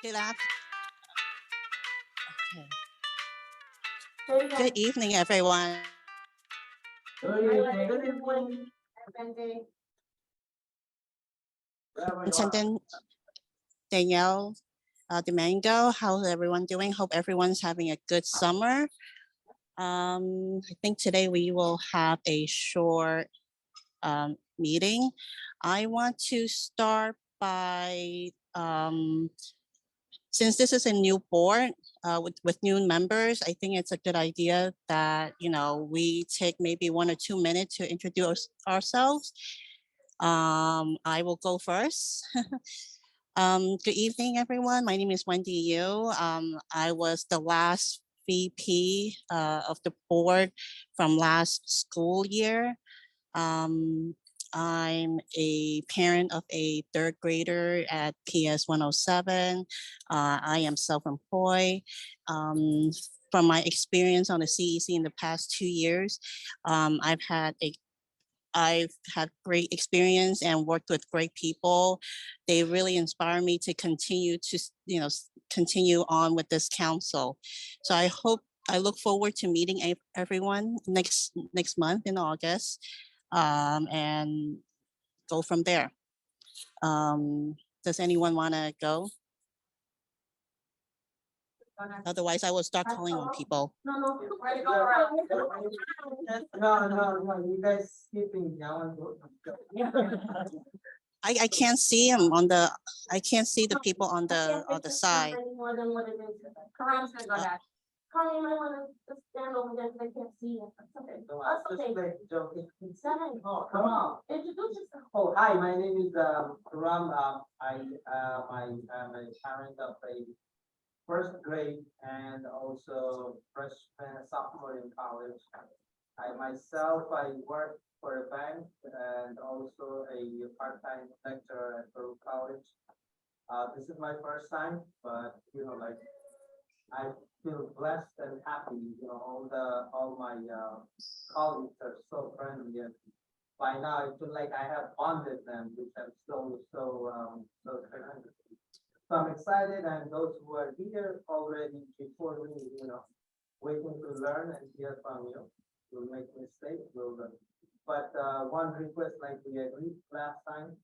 Good afternoon. Good evening, everyone. Superintendent Danielle Domingo, how's everyone doing? Hope everyone's having a good summer. I think today we will have a short meeting. I want to start by since this is a new board with new members, I think it's a good idea that we take maybe 1 or 2 minutes to introduce ourselves. I will go first. Good evening, everyone. My name is Wendy Yu. I was the last VP of the board from last school year. I'm a parent of a 3rd grader at PS 107. I am self-employed. From my experience on the CEC in the past 2 years, I've had great experience and worked with great people. They really inspire me to continue to, continue on with this council. So I look forward to meeting everyone next month in August, and go from there. Does anyone want to go? Otherwise, I will start calling on people. No, you guys skipping now. I can't see them I can't see the people on the side. More than what it is. Karan's gonna go back. Karan, you might wanna just stand over there because I can't see you. That's okay. That's okay. Seven. Oh, come on. Introduce yourself. Oh, hi, my name is Karan. I'm a parent of a 1st grade and also freshman, sophomore in college. I work for a bank and also a part-time lecturer at Peru College. This is my first time, but I feel blessed and happy. All my colleagues are so friendly, and by now I feel like I have bonded them, which I'm so tremendous. So I'm excited, and those who are here already before me, waiting to learn and hear from you. We'll make mistakes, we'll learn. But one request, like we agreed last time,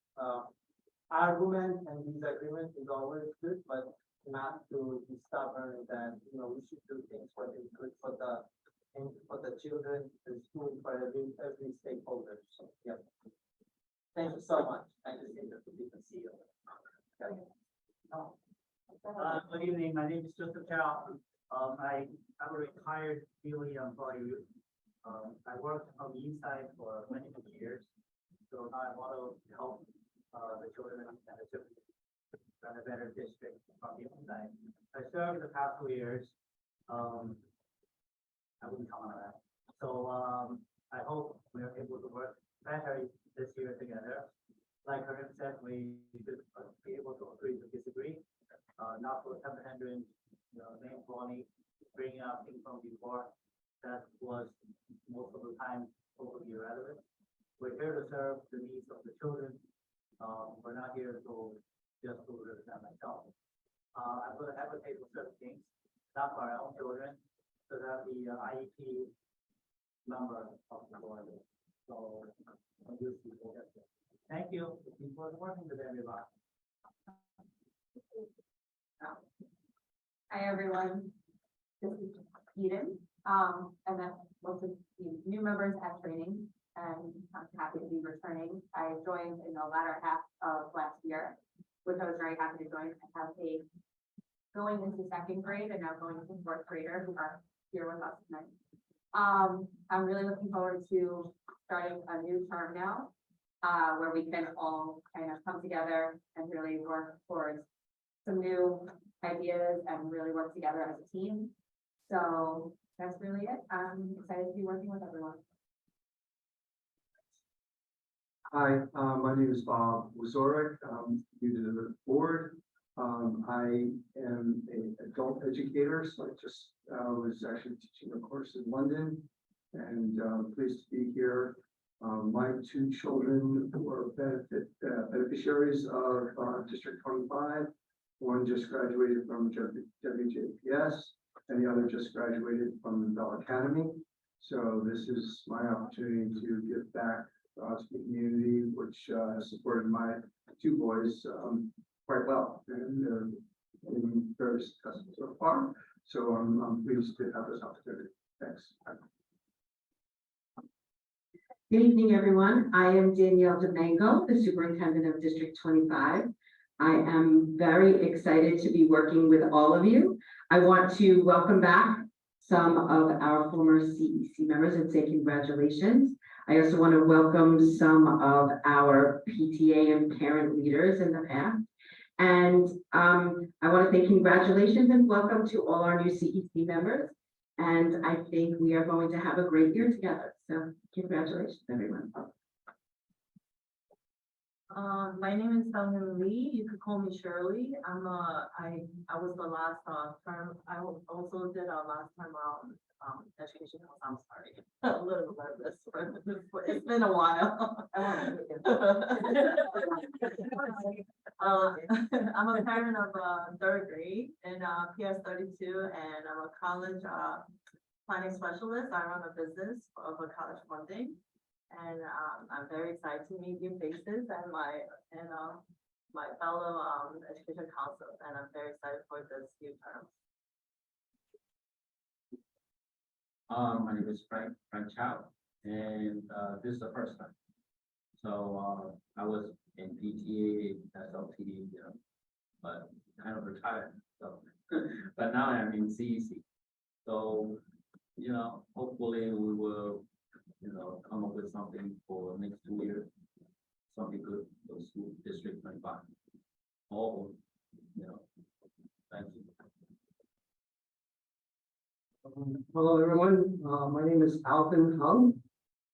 argument and disagreement is always good, but not to be stubborn that we should do things for the good for the children, the school, for every stakeholder. So yeah. Thank you so much. I just think that we can see you. Okay. Good evening. My name is Joseph Chow. I'm a retired DOE employee. I worked on the inside for many years, so I want to help the children and the children run a better district from the inside. I served the past 2 years. I wouldn't comment on that. So I hope we are able to work better this year together. Like Karim said, we should be able to agree to disagree. Not for 700 name calling, bringing up things from before. That was most of the time totally irrelevant. We're here to serve the needs of the children. We're not here to just to represent myself. I'm going to advocate for certain things, not for our own children, so that the IEP number of the board. So thank you. Looking forward to working with everybody. Hi everyone, this is Eden. I met most of the new members at training, and I'm happy to be returning. I joined in the latter half of last year, which I was very happy to join. I have a going into 2nd grade and now going into 4th grader who are here with us tonight. I'm really looking forward to starting a new term now, where we can all kind of come together and really work towards some new ideas and really work together as a team. So that's really it. I'm excited to be working with everyone. Hi, my name is Bob Wazorek. New to the board. I am an adult educator, so I just was actually teaching a course in London, and pleased to be here. My 2 children were beneficiaries of District 25. One just graduated from WJPS, and the other just graduated from the Bell Academy. So this is my opportunity to give back to the community, which has supported my two boys quite well, and they're been very successful so far. So I'm pleased to have this opportunity. Thanks. Good evening, everyone. I am Danielle Domingo, the Superintendent of District 25. I am very excited to be working with all of you. I want to welcome back some of our former CEC members and say congratulations. I also want to welcome some of our PTA and parent leaders in the past. And I want to say congratulations and welcome to all our new CEC members. And I think we are going to have a great year together. So congratulations, everyone. My name is Sung Lee. You could call me Shirley. I was the last term. I also did our last time education. I'm sorry, a little nervous. It's been a while. I'm a parent of third grade in PS 32, and I'm a college planning specialist. I run a business of a college funding. And I'm very excited to meet new faces and my fellow education council, and I'm very excited for this new term. My name is Frank Chow, and this is the first time. So I was in PTA, SLT, but kind of retired. So, but now I'm in CEC. So, hopefully we will, come up with something for next 2 years, something good for school district 25. Oh, thank you. Hello, everyone. My name is Alvin Hung,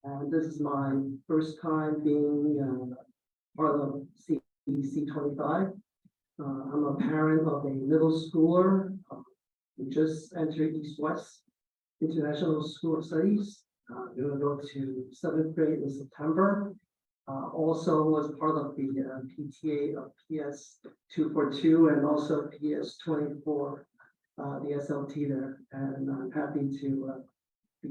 and this is my first time being part of CEC 25. I'm a parent of a middle schooler who just entered East West International School of Studies. Going to go to 7th grade in September. Also was part of the PTA of PS 242 and also PS 24, the SLT there. And I'm happy to be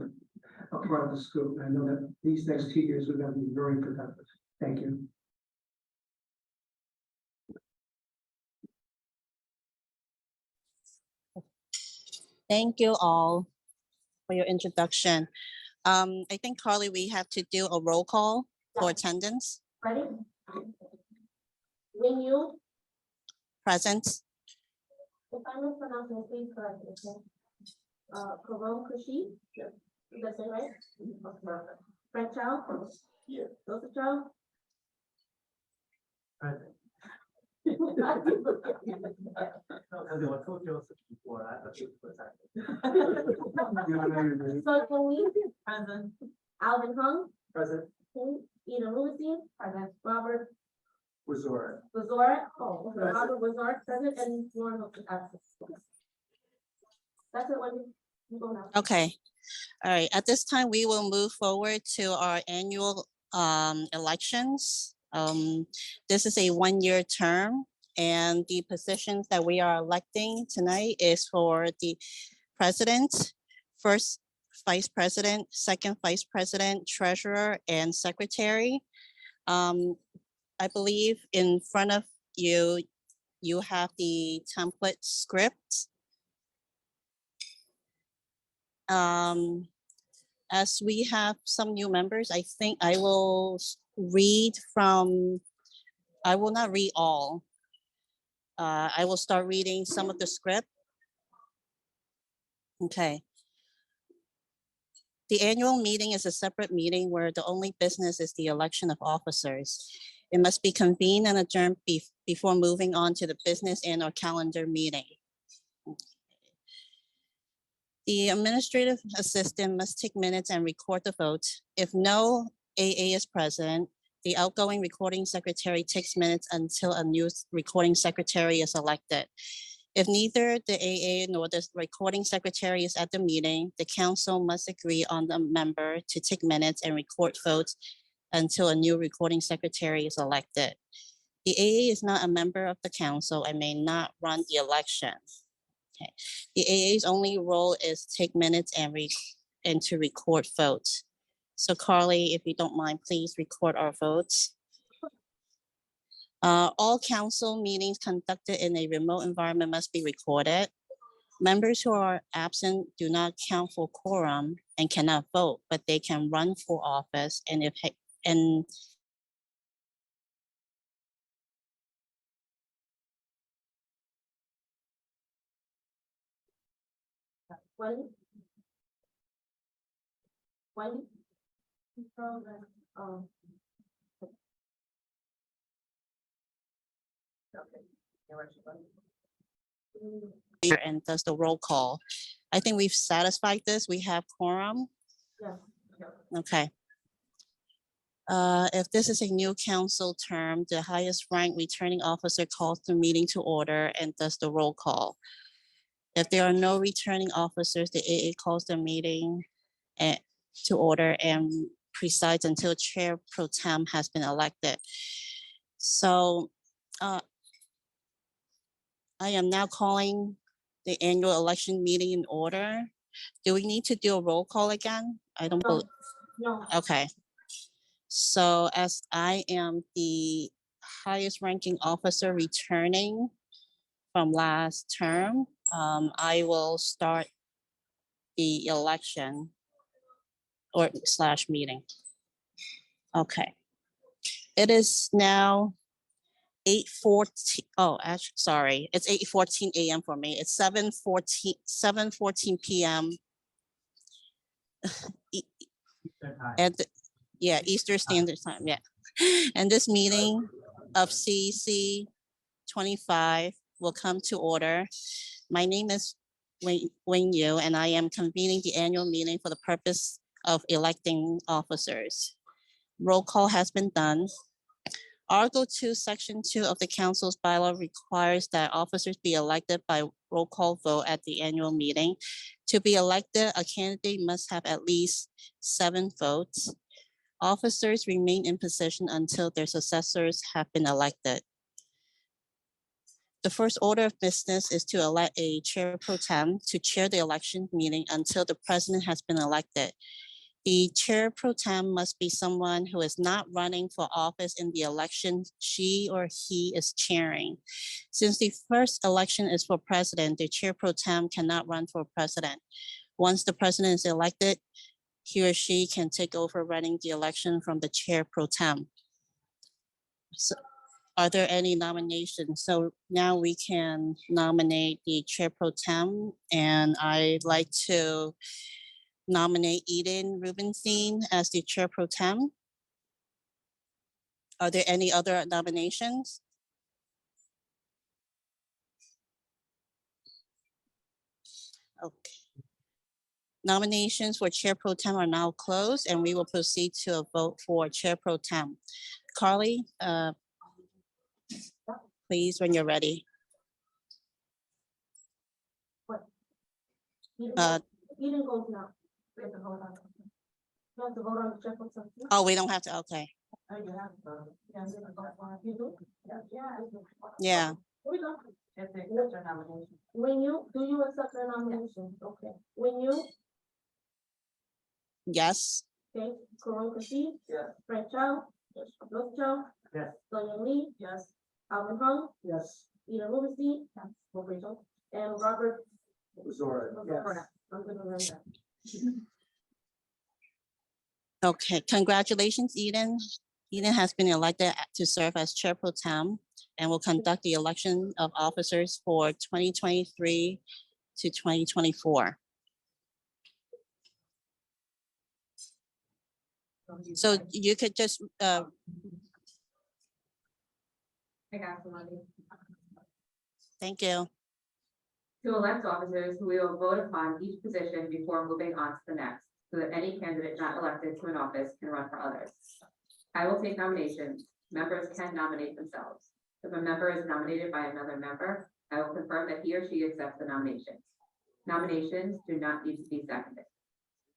a part of this group. I know that these next 2 years we're going to be very productive. Thank you. Thank you all for your introduction. I think, Carly, we have to do a roll call for attendance. Ready? When you, Present. if I mispronounce your name correctly, okay? Karom Kushi? Yeah. That's it, right? Okay, perfect. Frank Chow? Yeah. Joseph Chow? Present. No, because it was so Joseph before, I thought it was second. So Lee? Present. Alvin Hung? Present. Eden Lucy? Present. Robert Wazor. Wazorek? Oh, Robert Wazorek, present, and Lauren Hope is absent. That's it, Wendy. You go now. Okay. All right. At this time, we will move forward to our annual elections. This is a one-year term, and the positions that we are electing tonight is for the president, first vice president, second vice president, treasurer, and secretary. I believe in front of you, you have the template script. As we have some new members, I think I will read from, I will not read all. I will start reading some of the script. Okay. The annual meeting is a separate meeting where the only business is the election of officers. It must be convened and adjourned before moving on to the business and or calendar meeting. The administrative assistant must take minutes and record the vote. If no AA is present, the outgoing recording secretary takes minutes until a new recording secretary is elected. If neither the AA nor the recording secretary is at the meeting, the council must agree on the member to take minutes and record votes until a new recording secretary is elected. The AA is not a member of the council and may not run the election. Okay. The AA's only role is take minutes and to record votes. So Carly, if you don't mind, please record our votes. All council meetings conducted in a remote environment must be recorded. Members who are absent do not count for quorum and cannot vote, but they can run for office and Wendy? Wendy? Um, and does the roll call. I think we've satisfied this. We have quorum. yeah. Okay. If this is a new council term, the highest ranked returning officer calls the meeting to order and does the roll call. If there are no returning officers, the AA calls the meeting to order and presides until Chair Pro Tem has been elected. So I am now calling the annual election meeting in order. Do we need to do a roll call again? I don't believe. No, Okay. So as I am the highest ranking officer returning from last term, I will start the election or slash meeting. Okay. It is now 8:14. Oh, actually, sorry. It's 8:14 a.m. for me. It's 7:14 p.m. Eastern time. at Eastern Standard Time. Yeah. And this meeting of CEC 25 will come to order. My name is Wayne Yu, and I am convening the annual meeting for the purpose of electing officers. Roll call has been done. Article 2, Section 2 of the council's bylaw requires that officers be elected by roll call vote at the annual meeting. To be elected, a candidate must have at least 7 votes. Officers remain in position until their successors have been elected. The first order of business is to elect a chair pro tem to chair the election meeting until the president has been elected. The chair pro tem must be someone who is not running for office in the election she or he is chairing. Since the first election is for president, the chair pro tem cannot run for president. Once the president is elected, he or she can take over running the election from the chair pro tem. So, are there any nominations? So now we can nominate the chair pro tem, and I'd like to nominate Eden Rubenstein as the chair pro tem. Are there any other nominations? Okay. Nominations for chair pro tem are now closed, and we will proceed to a vote for chair pro tem. Carly, please, when you're ready. you Uh, didn't go now. We have to vote on it. You have to vote on the check or something. Oh, we don't have to, okay. Oh, you have to. Yeah, you do? Yeah. I do. Yeah, We don't. If they accept your nomination. When you, do you accept their nomination? Okay. When you, yes, okay, Karan Kasi? Yes. Frank Chow? Yes. Rose Chow? Yes. Sonia Lee? Yes. Alvin Hung? Yes. Ina Rubenstein? Yes. Rachel? And Robert? Zora, yes. I'm gonna remember that. okay. Congratulations, Eden. Eden has been elected to serve as chair pro tem and will conduct the election of officers for 2023 to 2024. So you could just, I got somebody. thank you. To elect officers who we will vote upon each position before moving on to the next, so that any candidate not elected to an office can run for others. I will take nominations. Members can nominate themselves. If a member is nominated by another member, I will confirm that he or she accepts the nomination. Nominations do not need to be seconded.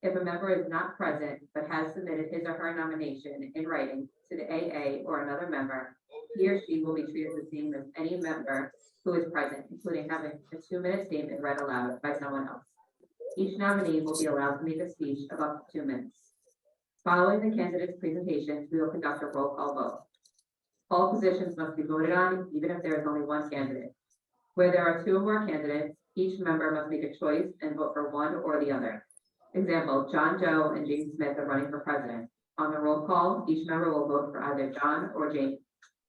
If a member is not present but has submitted his or her nomination in writing to the AA or another member, he or she will be treated the same as any member who is present, including having a 2-minute statement read aloud by someone else. Each nominee will be allowed to make a speech of up to 2 minutes. Following the candidate's presentations, we will conduct a roll call vote. All positions must be voted on, even if there is only one candidate. Where there are 2 or more candidates, each member must make a choice and vote for one or the other. Example, John Doe and James Smith are running for president. On the roll call, each member will vote for either John or James.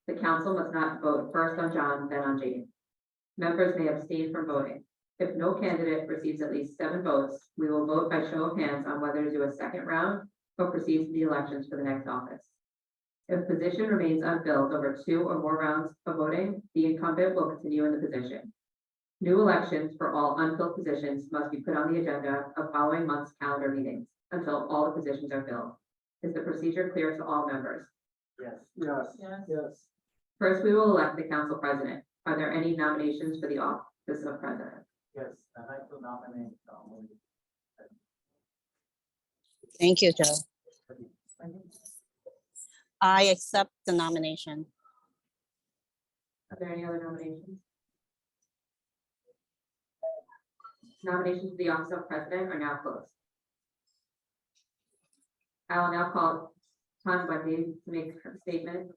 The council must not vote first on John, then on James. Members may abstain from voting. If no candidate receives at least 7 votes, we will vote by show of hands on whether to do a second round or proceed to the elections for the next office. If a position remains unfilled over 2 or more rounds of voting, the incumbent will continue in the position. New elections for all unfilled positions must be put on the agenda of following month's calendar meetings until all the positions are filled. Is the procedure clear to all members? Yes. Yes. Yes. Yes. First, we will elect the council president. Are there any nominations for the office of president? Yes, I'd like to nominate, Thank you, Joe. I accept the nomination. Are there any other nominations? Nominations for the office of president are now closed. I will now call upon Wendy to make her statement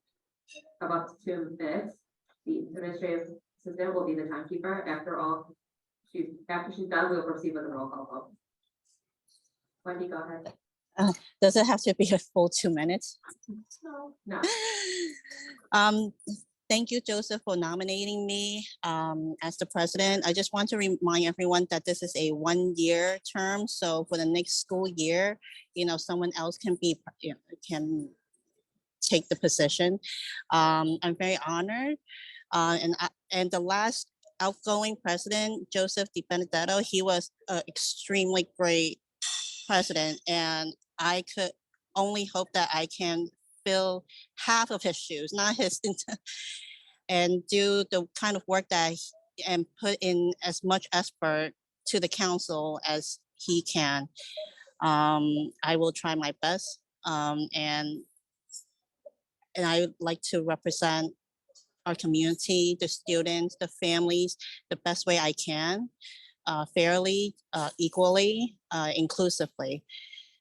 of up to 2 minutes. The administrative assistant will be the timekeeper. After she's done, we'll proceed with the roll call vote. Wendy, go ahead. Does it have to be a full 2 minutes? No. Thank you, Joseph, for nominating me as the president. I just want to remind everyone that this is a 1-year term. So for the next school year, someone else can can take the position. I'm very honored. And the last outgoing president, Joseph Di Benedetto, he was an extremely great president, and I could only hope that I can fill half of his shoes, not his, and do the kind of work and put in as much effort to the council as he can. I will try my best, and I would like to represent our community, the students, the families, the best way I can, fairly, equally, inclusively.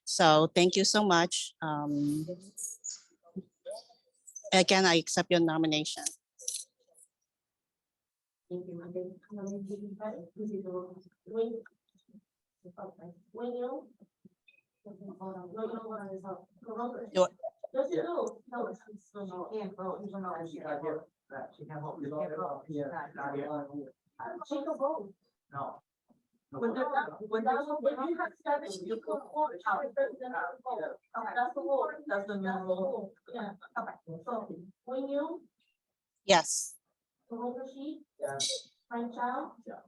So thank you so much. Again, I accept your nomination. Thank you, Wendy. William? Do it. Yes, you do. No, it's, no, can't vote, even though she can't vote. She can't vote. Yeah. Not yet. she can vote. No. When you have 7, you can vote. That's the rule. That's the new rule. Yeah. Okay. So, William, Yes. Rashid, Yes. Frank Chow. Yeah.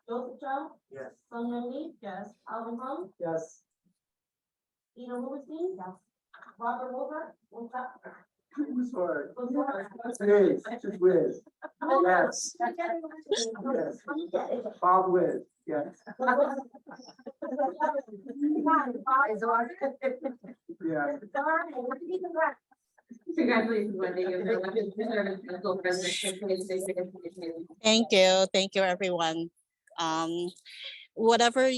Joseph Chow, Yes. Sun Lee. Yes. Alvin Hung, Yes. Eden Rubenstein. Yes. Robert Wilbur, what's up? Sorry. What's Wiz, just Wiz. Yes. Yes. Bob Wiz, yes. Yeah. Congratulations, Wendy. You're elected to serve as council president. Thank you. Thank you, everyone. Whatever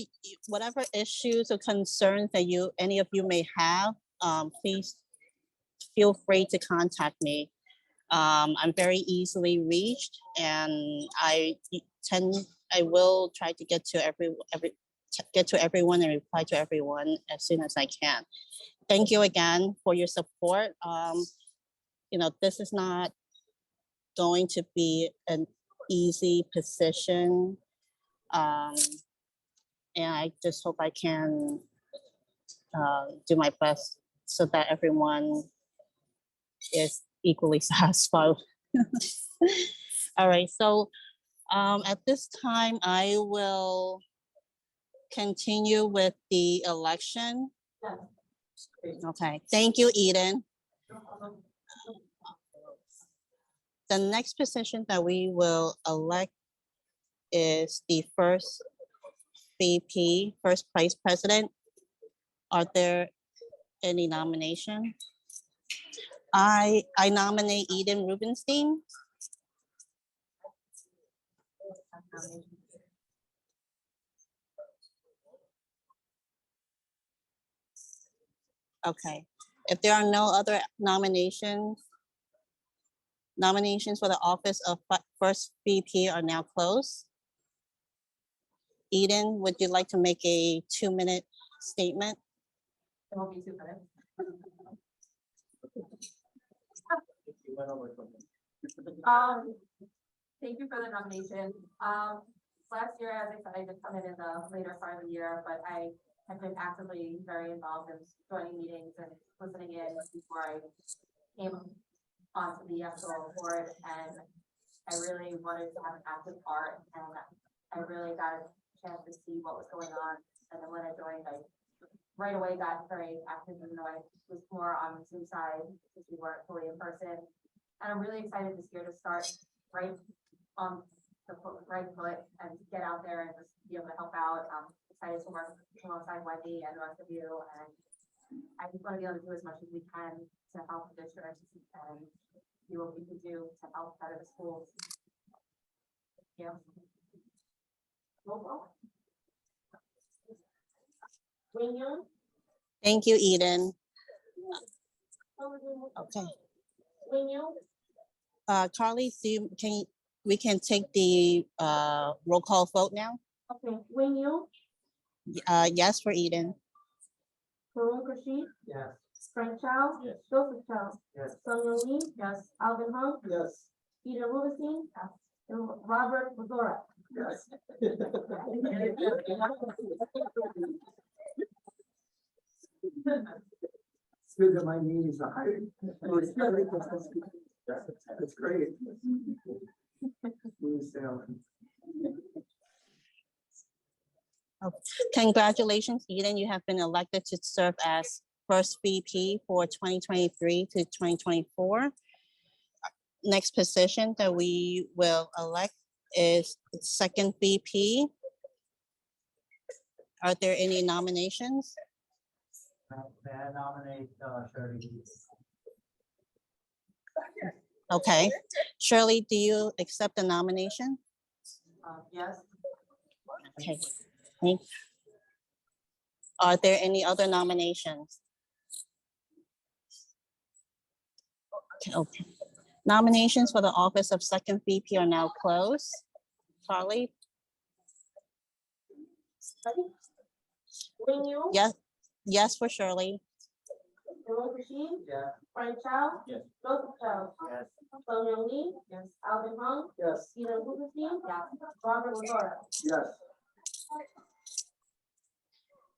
issues or concerns that any of you may have, please feel free to contact me. I'm very easily reached, and I will try to get to everyone and reply to everyone as soon as I can. Thank you again for your support. This is not going to be an easy position. And I just hope I can do my best so that everyone is equally satisfied. All right, so at this time, I will continue with the election. Okay, thank you, Eden. The next position that we will elect is the first VP, first vice president. Are there any nomination? I nominate Eden Rubenstein. Okay. If there are no other nominations for the office of first VP are now closed. Eden, would you like to make a 2-minute statement? It won't be 2 minutes. You went over something. Thank you for the nomination. Last year, as I said, I did come in the later part of the year, but I have been actively very involved in joining meetings and listening in before I came onto the actual board, and I really wanted to have an active part, and I really got a chance to see what was going on. And then when I joined, I right away got very active, even though I was more on the Zoom side, because we weren't fully in person. And I'm really excited this year to start right on the right foot and get out there and just be able to help out. I'm excited to work alongside Wendy and the rest of you, and I just want to be able to do as much as we can to help the district and do what we can do to help better the schools. Yeah. Thank you, Eden. Okay. Carly, we can take the roll call vote now? Okay, Wing Yes for Eden. Karoon Rashid, Yes. Frank Charles, Yes. Joseph Charles, Yes. Sonia Lee, yes, Alvin Hung, Yes. Eden Rubenstein, yes, and Robert Mazora. Yes. It's good that my name is high. That's great. Smooth sailing. Congratulations, Eden. You have been elected to serve as first VP for 2023 to 2024. Next position that we will elect is second VP. Are there any nominations? May I nominate Shirley? Okay. Shirley, do you accept the nomination? Yes. Okay. Thank you. Are there any other nominations? Okay. Nominations for the office of second VP are now closed. Carly? Wing Yes for Shirley. Karoon Rashid, Yeah. Frank Charles, Yes. Joseph Charles, Yes. Sonia Lee, Yes. Alvin Hung, Yes. Eden Rubenstein, Yes. Robert Mazora. Yes.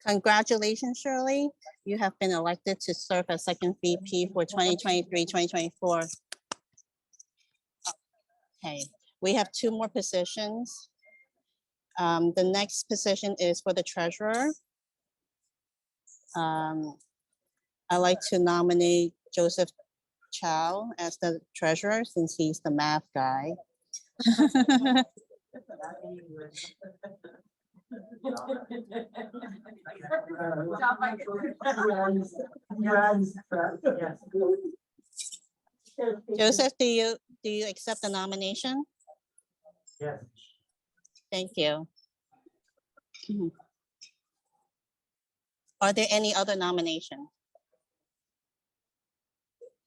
Congratulations, Shirley. You have been elected to serve as second VP for 2023, 2024. Okay, we have 2 more positions. The next position is for the treasurer. I'd like to nominate Joseph Chow as the treasurer since he's the math guy. Joseph, do you accept the nomination? Yes. Thank you. Mhm. Are there any other nominations?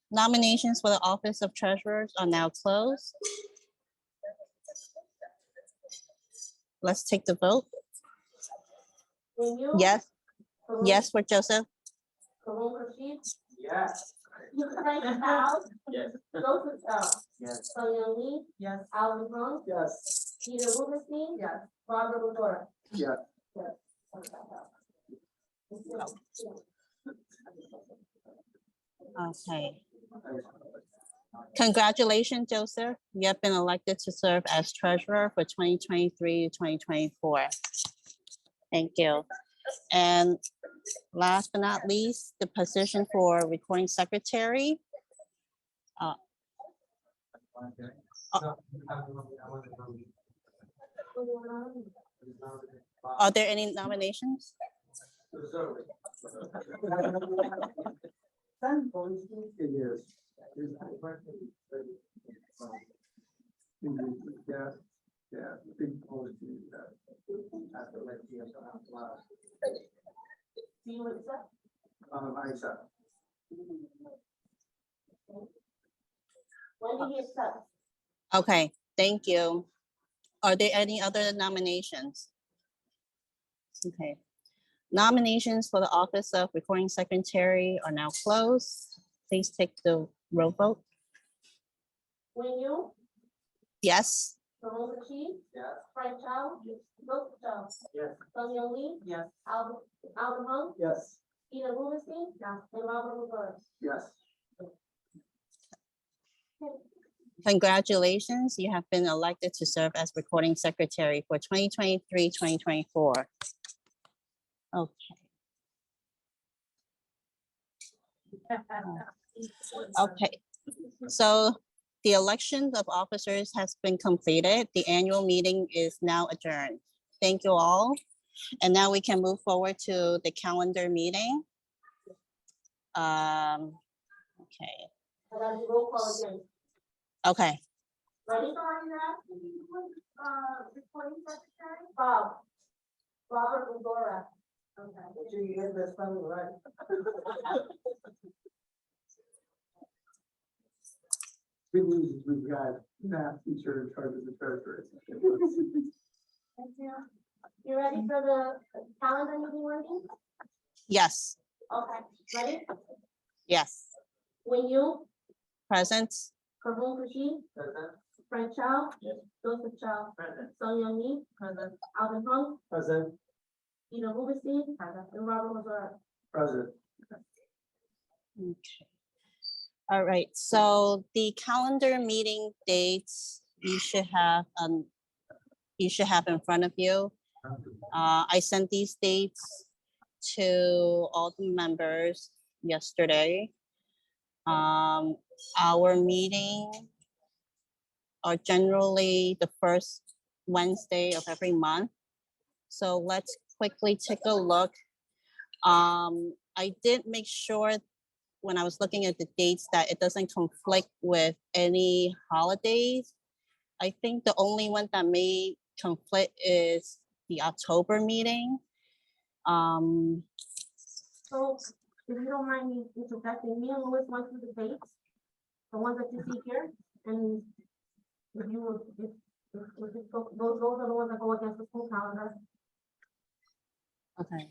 Nominations for the office of treasurers are now closed. Let's take the vote. Wing Yes for Joseph. Karoon Rashid, Yes. Frank Charles, Yes. Joseph Charles, Yes. Sonia Lee, Yes. Alvin Hung, Yes. Eden Rubenstein, Yes. Robert Mazora. Yes. Okay. Congratulations, Joseph. You have been elected to serve as treasurer for 2023 to 2024. Thank you. And last but not least, the position for recording secretary. Are there any nominations? It is. Yeah, yeah, big post. Do you accept? I accept. When do you accept? Okay, thank you. Are there any other nominations? Okay. Nominations for the office of recording secretary are now closed. Please take the roll vote. When you, Yes. Ramon Chi, Yes. Frank Chow, Joseph Chow, Yes. Sun Young Lee, Yes. Alvin Hung, Yes. Ina Rubenstein, and Robert Rivera. Yes. Congratulations, you have been elected to serve as recording secretary for 2023-2024. Okay. Okay, so the election of officers has been completed. The annual meeting is now adjourned. Thank you all. And now we can move forward to the calendar meeting. Okay, I got the roll call again. okay. Ready? Recording secretary? Bob. Robert Rivera. Okay. Make sure you get this spelling right. Good news is we've got math teacher in charge of the treasury. Thank you. You ready for the calendar meeting, Wendy? Yes, Okay, ready? yes. When you, Present, Karun Kashi, Present. Frank Chow, Yes. Joseph Chow, Present. Sun Young Lee, Alvin Hung, Present. Ina Rubenstein, and Robert Rivera. President. okay. All right, so the calendar meeting dates you should have in front of you. I sent these dates to all the members yesterday. Our meeting are generally the first Wednesday of every month. So let's quickly take a look. I did make sure when I was looking at the dates that it doesn't conflict with any holidays. I think the only one that may conflict is the October meeting. So, if you don't mind me interjecting, me and Louis went through the dates, the ones that you see here, and if you would, if it those are the ones that go against the school calendar. Okay.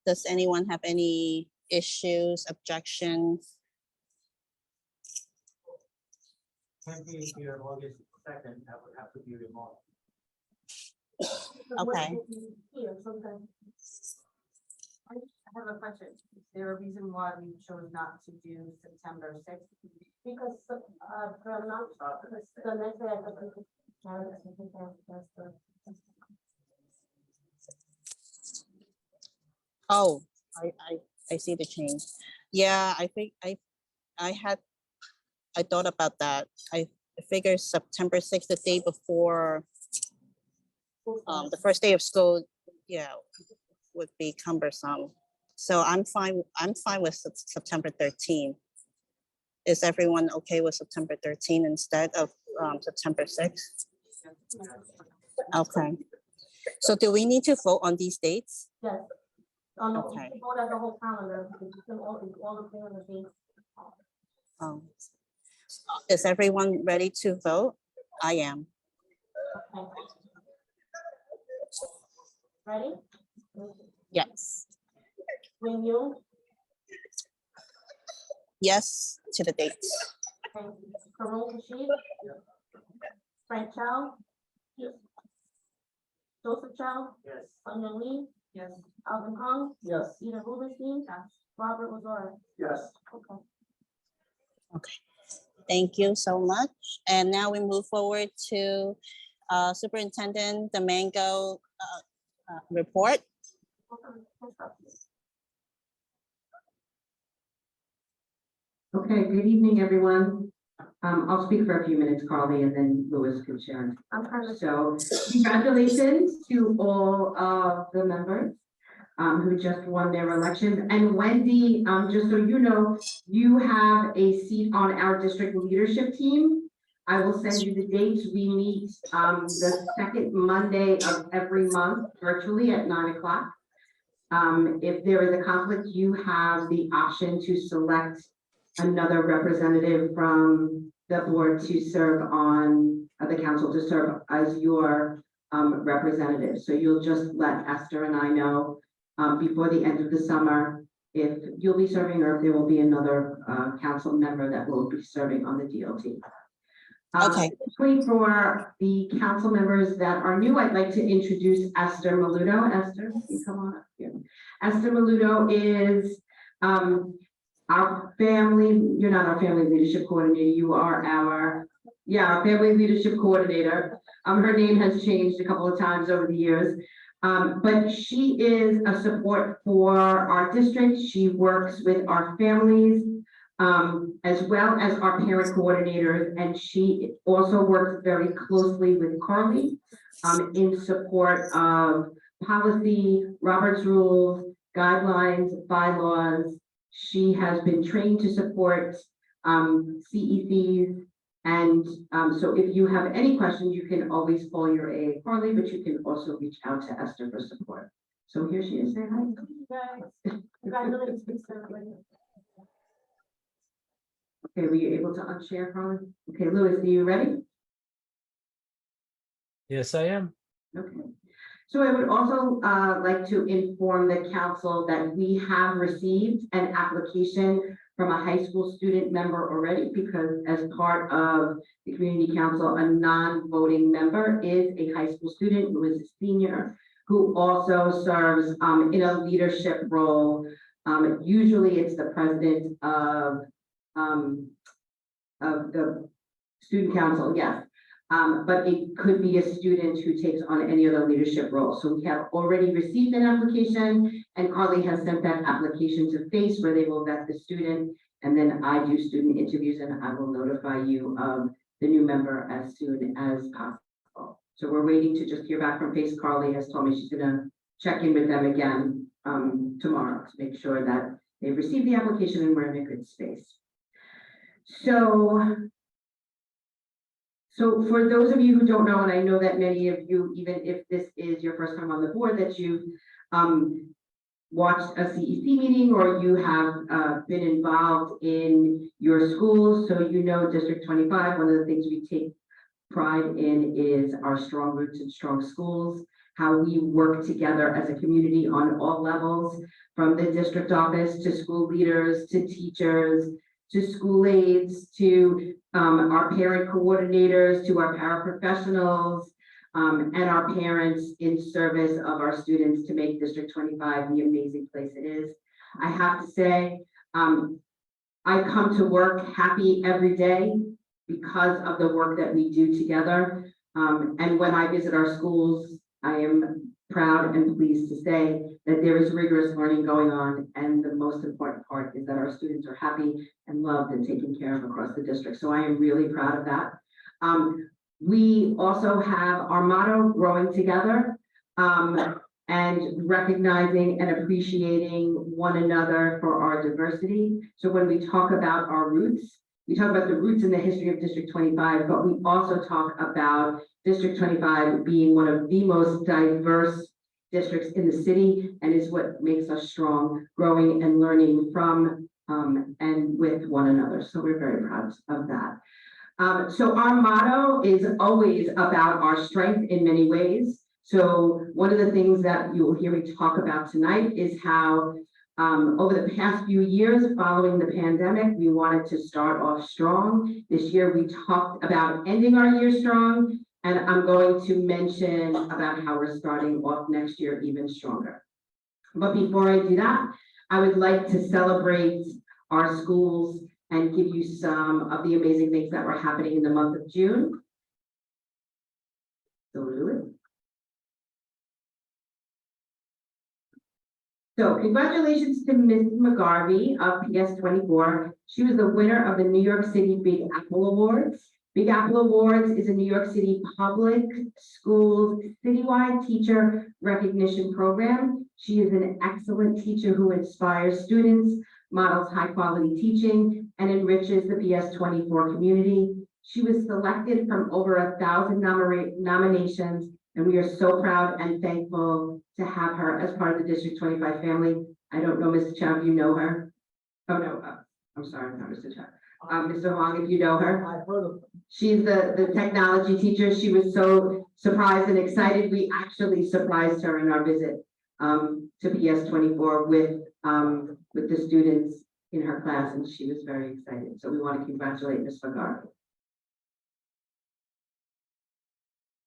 Does anyone have any issues, objections? Can't be here August 2nd, that would have to be remote. The ones Okay. that you Here, sometimes. I have a question. Is there a reason why we chose not to do September 6th? Because, for not, the next day I could. I think that's the. Oh, I see the change. Yeah, I think I thought about that. I figured September 6th, the day before the first day of school, yeah, would be cumbersome. So I'm fine with September 13th. Is everyone okay with September 13th instead of September 6th? Okay. So do we need to vote on these dates? Yes. Oh, no, Okay. you go down the whole calendar, because you can all the things on the dates. Is everyone ready to vote? I am. Okay. Ready? Yes. When you, Yes to the dates. Karun Kashi. Frank Chow. Yes. Joseph Chow, Yes. Sun Young Lee, Yes. Alvin Hung, Yes. Ina Rubenstein, Robert Rivera. Yes. Okay. Okay. Thank you so much. And now we move forward to Superintendent Domingo report. Okay, good evening, everyone. I'll speak for a few minutes, Carly, and then Louis can share. So congratulations to all of the members who just won their elections. And Wendy, just so you know, you have a seat on our district leadership team. I will send you the dates. We meet the second Monday of every month virtually at 9 o'clock. If there is a conflict, you have the option to select another representative from the board to serve on the council to serve as your representative. So you'll just let Esther and I know before the end of the summer if you'll be serving or if there will be another council member that will be serving on the DLT. Okay. For the council members that are new, I'd like to introduce Esther Maludo. Esther, you come on up here. Esther Maludo is our family, you're not our family leadership coordinator, you are our family leadership coordinator. Her name has changed a couple of times over the years. But she is a support for our district. She works with our families, as well as our parent coordinators, and she also works very closely with Carly in support of policy, Robert's rules, guidelines, bylaws. She has been trained to support CECs, and so if you have any questions, you can always call your AA Carly, but you can also reach out to Esther for support. So here she is. Say hi. Congratulations. Okay, were you able to unshare, Carly? Okay, Louis, are you ready? Yes, I am. Okay. So I would also like to inform the council that we have received an application from a high school student member already, because as part of the community council, a non-voting member is a high school student who is a senior, who also serves in a leadership role. Usually it's the president of the student council, yes. But it could be a student who takes on any other leadership role. So we have already received an application, and Carly has sent that application to FACE where they will vet the student, and then I do student interviews and I will notify you of the new member as soon as possible. So we're waiting to just hear back from FACE. Carly has told me she's gonna check in with them again tomorrow to make sure that they've received the application and we're in a good space. So for those of you who don't know, and I know that many of you, even if this is your first time on the board, that you've watched a CEC meeting or you have been involved in your schools, so you know District 25, one of the things we take pride in is our strong roots and strong schools, how we work together as a community on all levels, from the district office to school leaders, to teachers, to school aides, to our parent coordinators, to our paraprofessionals, and our parents in service of our students to make District 25 the amazing place it is. I have to say, I come to work happy every day because of the work that we do together. And when I visit our schools, I am proud and pleased to say that there is rigorous learning going on. And the most important part is that our students are happy and loved and taken care of across the district. So I am really proud of that. We also have our motto, growing together, and recognizing and appreciating one another for our diversity. So when we talk about our roots, we talk about the roots in the history of District 25, but we also talk about District 25 being one of the most diverse districts in the city and is what makes us strong, growing and learning from and with one another. So we're very proud of that. So our motto is always about our strength in many ways. So one of the things that you'll hear me talk about tonight is how over the past few years following the pandemic, we wanted to start off strong. This year we talked about ending our year strong, and I'm going to mention about how we're starting off next year even stronger. But before I do that, I would like to celebrate our schools and give you some of the amazing things that were happening in the month of June. So Louis. So congratulations to Ms. McGarvey of PS 24. She was the winner of the New York City Big Apple Awards. Big Apple Awards is a New York City public schools citywide teacher recognition program. She is an excellent teacher who inspires students, models high quality teaching, and enriches the PS 24 community. She was selected from over 1,000 nominations, and we are so proud and thankful to have her as part of the District 25 family. I don't know, Mr. Chow, if you know her. Oh, no, I'm sorry, not Mr. Chow. Mr. Hong, if you know her. I've heard of. She's the technology teacher. She was so surprised and excited. We actually surprised her in our visit to PS 24 with the students in her class, and she was very excited. So we want to congratulate Ms. McGarvey.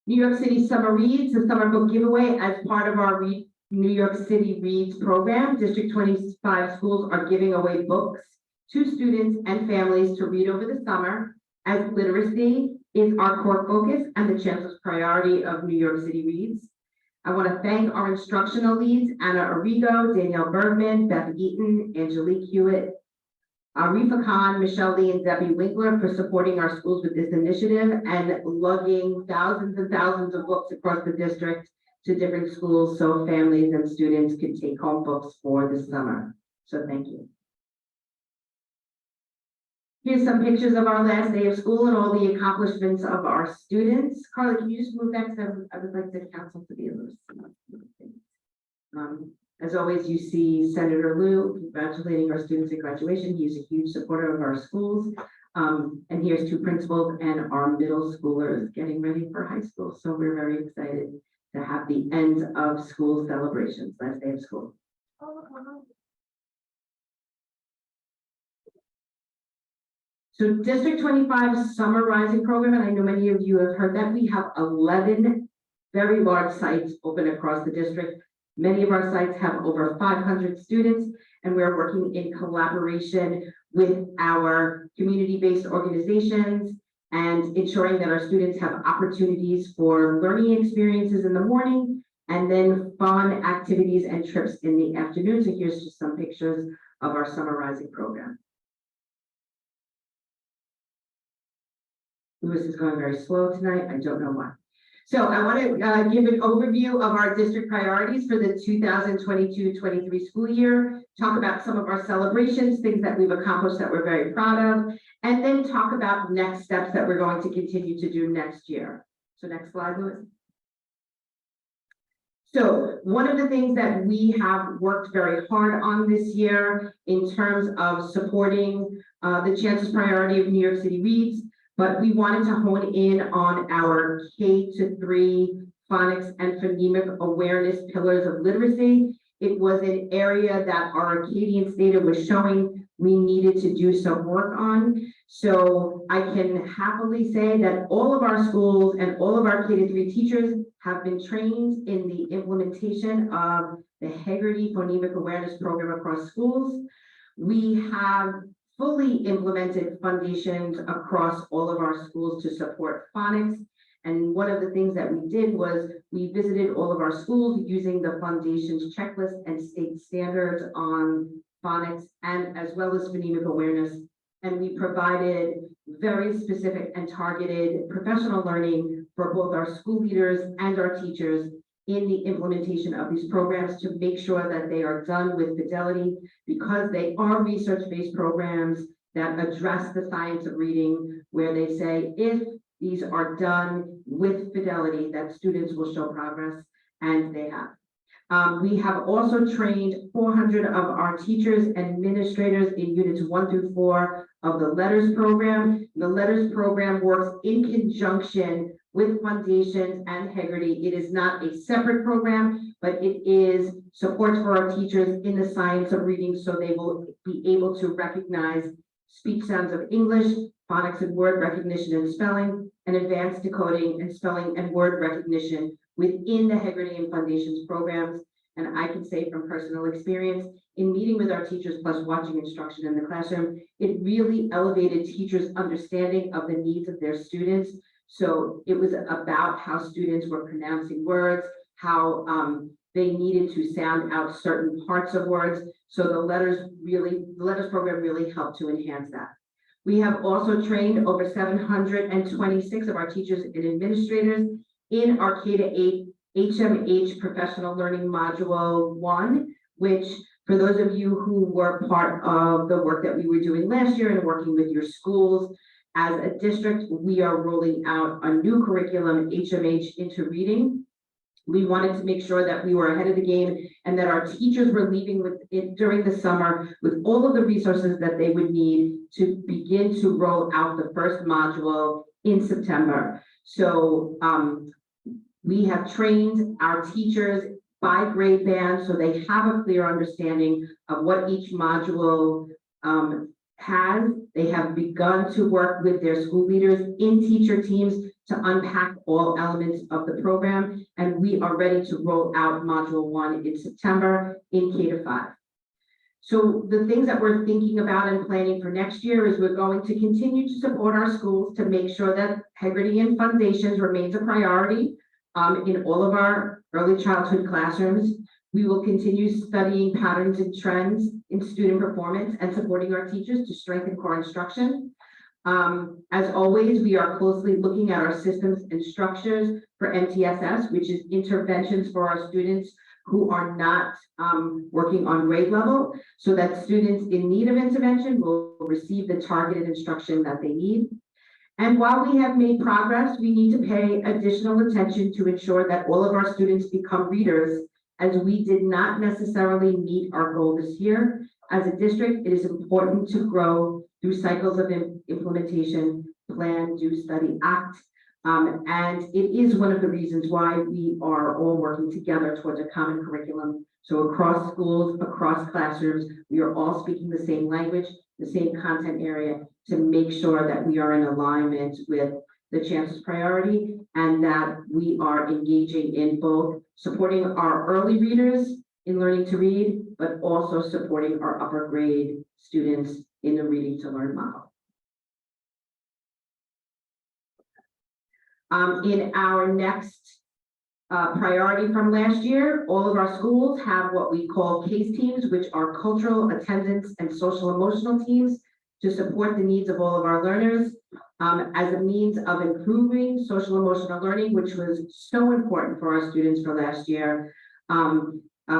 New York City Summer Reads, the summer book giveaway as part of our New York City Reads program. District 25 schools are giving away books to students and families to read over the summer, as literacy is our core focus and the chancellor's priority of New York City Reads. I want to thank our instructional leads, Anna Arrigo, Danielle Bergman, Beth Eaton, Angelique Hewitt, Arifa Khan, Michelle Lee, and Debbie Winkler for supporting our schools with this initiative and lugging thousands and thousands of books across the district to different schools so families and students could take home books for the summer. So thank you. Here's some pictures of our last day of school and all the accomplishments of our students. Carla, can you just move that? Because I would like the council to be able to see. As always, you see Senator Liu congratulating our students at graduation. He's a huge supporter of our schools. And here's two principals and our middle schoolers getting ready for high school. So we're very excited to have the end of school celebrations, last day of school. So District 25 Summer Rising Program, and I know many of you have heard that, we have 11 very large sites open across the district. Many of our sites have over 500 students, and we're working in collaboration with our community-based organizations and ensuring that our students have opportunities for learning experiences in the morning and then fun activities and trips in the afternoon. So here's just some pictures of our Summer Rising program. Lewis is going very slow tonight. I don't know why. So I want to give an overview of our district priorities for the 2022-23 school year, talk about some of our celebrations, things that we've accomplished that we're very proud of, and then talk about next steps that we're going to continue to do next year. So next slide, Lewis. So one of the things that we have worked very hard on this year in terms of supporting the Chancellor's priority of New York City Reads, but we wanted to hone in on our K-3 phonics and phonemic awareness pillars of literacy. It was an area that our Acadian data was showing we needed to do some work on. So I can happily say that all of our schools and all of our K-3 teachers have been trained in the implementation of the Haggerty Phonemic Awareness Program across schools. We have fully implemented foundations across all of our schools to support phonics. And one of the things that we did was we visited all of our schools using the foundation's checklist and state standards on phonics and as well as phonemic awareness. And we provided very specific and targeted professional learning for both our school leaders and our teachers in the implementation of these programs to make sure that they are done with fidelity, because they are research-based programs that address the science of reading, where they say if these are done with fidelity, that students will show progress, and they have. We have also trained 400 of our teachers and administrators in units 1 through 4 of the LETTERS program. The LETTERS program works in conjunction with foundations and Haggerty. It is not a separate program, but it is support for our teachers in the science of reading so they will be able to recognize speech sounds of English, phonics and word recognition and spelling, and advanced decoding and spelling and word recognition within the Haggerty and Foundations programs. And I can say from personal experience, in meeting with our teachers plus watching instruction in the classroom, it really elevated teachers' understanding of the needs of their students. So it was about how students were pronouncing words, how They needed to sound out certain parts of words. So the letters program really helped to enhance that. We have also trained over 726 of our teachers and administrators in our K-8 HMH Professional Learning Module 1, which for those of you who were part of the work that we were doing last year and working with your schools, as a district, we are rolling out a new curriculum, HMH into reading. We wanted to make sure that we were ahead of the game and that our teachers were leaving with it during the summer with all of the resources that they would need to begin to roll out the first module in September. So we have trained our teachers by grade band so they have a clear understanding of what each module has. They have begun to work with their school leaders in teacher teams to unpack all elements of the program, and we are ready to roll out Module 1 in September in K-5. So the things that we're thinking about and planning for next year is we're going to continue to support our schools to make sure that integrity and foundations remains a priority in all of our early childhood classrooms. We will continue studying patterns and trends in student performance and supporting our teachers to strengthen core instruction. As always, we are closely looking at our systems and structures for MTSS, which is interventions for our students who are not working on grade level, so that students in need of intervention will receive the targeted instruction that they need. And while we have made progress, we need to pay additional attention to ensure that all of our students become readers, as we did not necessarily meet our goal this year. As a district, it is important to grow through cycles of implementation, plan, do, study, act. And it is one of the reasons why we are all working together towards a common curriculum. So across schools, across classrooms, we are all speaking the same language, the same content area, to make sure that we are in alignment with the chancellor's priority and that we are engaging in both supporting our early readers in learning to read, but also supporting our upper grade students in the reading to learn model. In our next priority from last year, all of our schools have what we call CASE teams, which are cultural, attendance, and social emotional teams to support the needs of all of our learners as a means of improving social emotional learning, which was so important for our students for last year.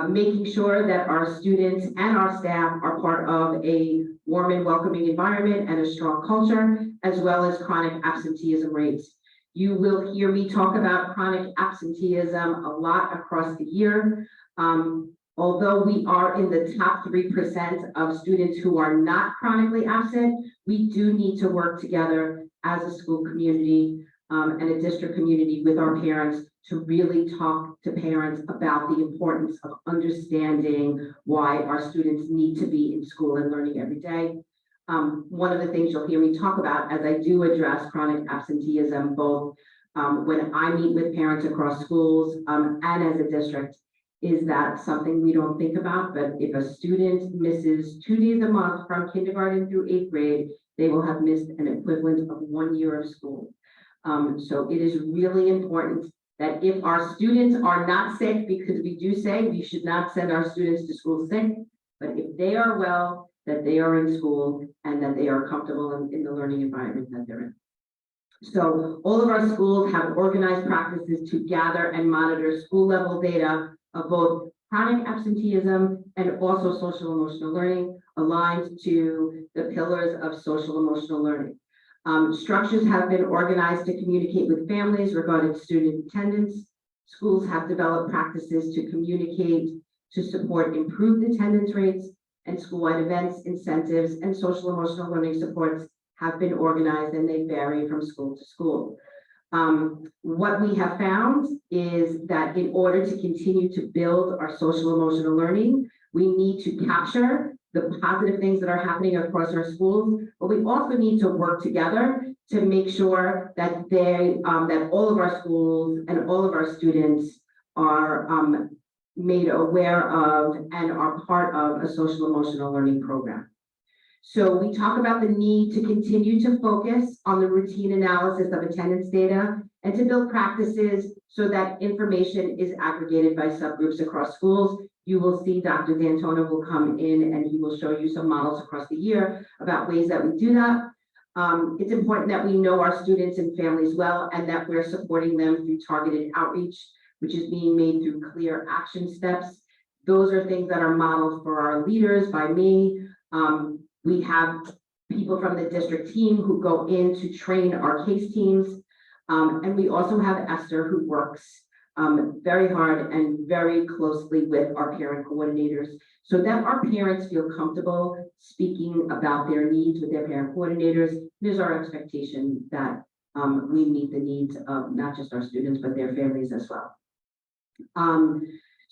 Making sure that our students and our staff are part of a warm and welcoming environment and a strong culture, as well as chronic absenteeism rates. You will hear me talk about chronic absenteeism a lot across the year. Although we are in the top 3% of students who are not chronically absent, we do need to work together as a school community and a district community with our parents to really talk to parents about the importance of understanding why our students need to be in school and learning every day. One of the things you'll hear me talk about as I do address chronic absenteeism, both when I meet with parents across schools and as a district, is that something we don't think about, but if a student misses 2 days a month from kindergarten through 8th grade, they will have missed an equivalent of 1 year of school. So it is really important that if our students are not sick, because we do say we should not send our students to school sick, but if they are well, that they are in school and that they are comfortable in the learning environment that they're in. So all of our schools have organized practices to gather and monitor school level data of both chronic absenteeism and also social emotional learning, aligned to the pillars of social emotional learning. Structures have been organized to communicate with families regarding student attendance. Schools have developed practices to communicate to support improved attendance rates, and school-wide events, incentives, and social emotional learning supports have been organized, and they vary from school to school. What we have found is that in order to continue to build our social emotional learning, we need to capture the positive things that are happening across our schools, but we also need to work together to make sure that that all of our schools and all of our students are made aware of and are part of a social emotional learning program. So we talk about the need to continue to focus on the routine analysis of attendance data and to build practices so that information is aggregated by subgroups across schools. You will see Dr. D'Antona will come in and he will show you some models across the year about ways that we do that. It's important that we know our students and families well and that we're supporting them through targeted outreach, which is being made through clear action steps. Those are things that are modeled for our leaders by me. We have people from the district team who go in to train our case teams. And we also have Esther who works very hard and very closely with our parent coordinators so that our parents feel comfortable speaking about their needs with their parent coordinators. It is our expectation that we meet the needs of not just our students, but their families as well.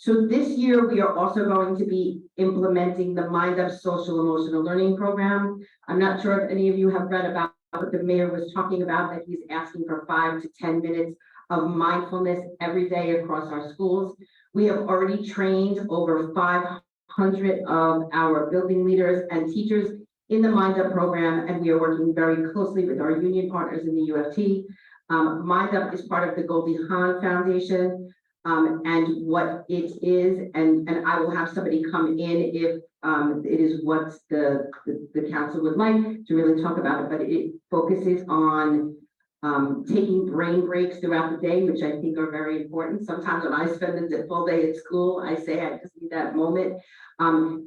So this year, we are also going to be implementing the Mind Up Social Emotional Learning Program. I'm not sure if any of you have read about what the mayor was talking about, that he's asking for 5 to 10 minutes of mindfulness every day across our schools. We have already trained over 500 of our building leaders and teachers in the Mind Up program, and we are working very closely with our union partners in the UFT. Mind Up is part of the Goldie Hawn Foundation. And what it is, and I will have somebody come in if it is what the council would like to really talk about it, but it focuses on taking brain breaks throughout the day, which I think are very important. Sometimes when I spend the full day at school, I say I just need that moment,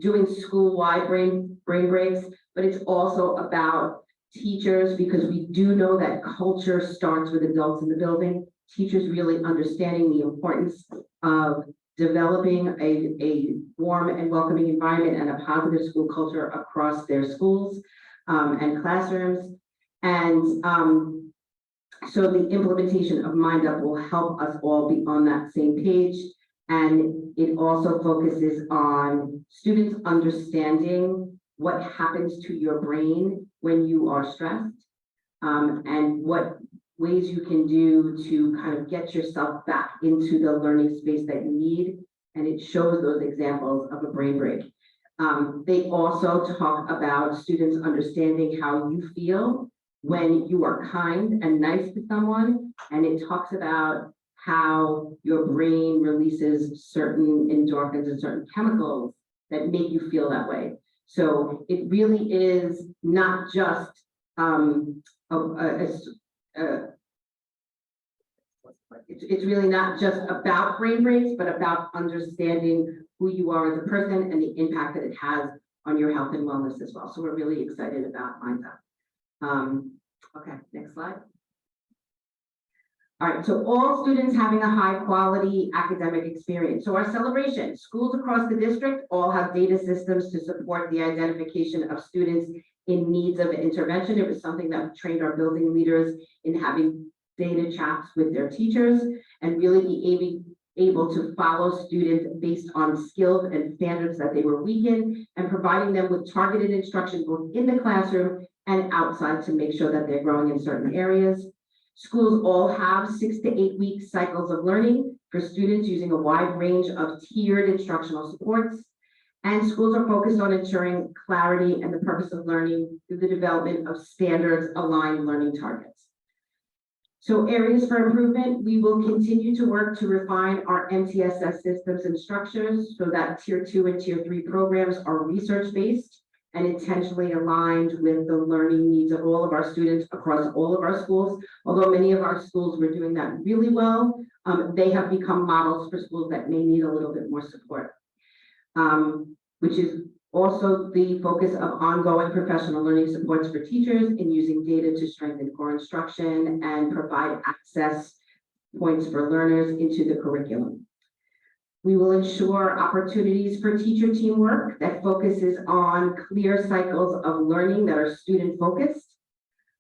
doing school-wide brain breaks, but it's also about teachers, because we do know that culture starts with adults in the building. Teachers really understanding the importance of developing a warm and welcoming environment and a positive school culture across their schools and classrooms. And so the implementation of Mind Up will help us all be on that same page. And it also focuses on students understanding what happens to your brain when you are stressed, and what ways you can do to kind of get yourself back into the learning space that you need. And it shows those examples of a brain break. They also talk about students understanding how you feel when you are kind and nice to someone. And it talks about how your brain releases certain endorphins and certain chemicals that make you feel that way. So it really is not just it's really not just about brain breaks, but about understanding who you are as a person and the impact that it has on your health and wellness as well. So we're really excited about Mind Up. Okay, next slide. All right, so all students having a high quality academic experience. So our celebration, schools across the district all have data systems to support the identification of students in needs of intervention. It was something that we trained our building leaders in, having data chats with their teachers and really be able to follow students based on skills and standards that they were weak in, and providing them with targeted instruction both in the classroom and outside to make sure that they're growing in certain areas. Schools all have 6 to 8 week cycles of learning for students using a wide range of tiered instructional supports. And schools are focused on ensuring clarity and the purpose of learning through the development of standards aligned learning targets. So areas for improvement, we will continue to work to refine our MTSS systems and structures so that tier 2 and tier 3 programs are research-based and intentionally aligned with the learning needs of all of our students across all of our schools. Although many of our schools were doing that really well, they have become models for schools that may need a little bit more support, which is also the focus of ongoing professional learning supports for teachers in using data to strengthen core instruction and provide access points for learners into the curriculum. We will ensure opportunities for teacher teamwork that focuses on clear cycles of learning that are student focused,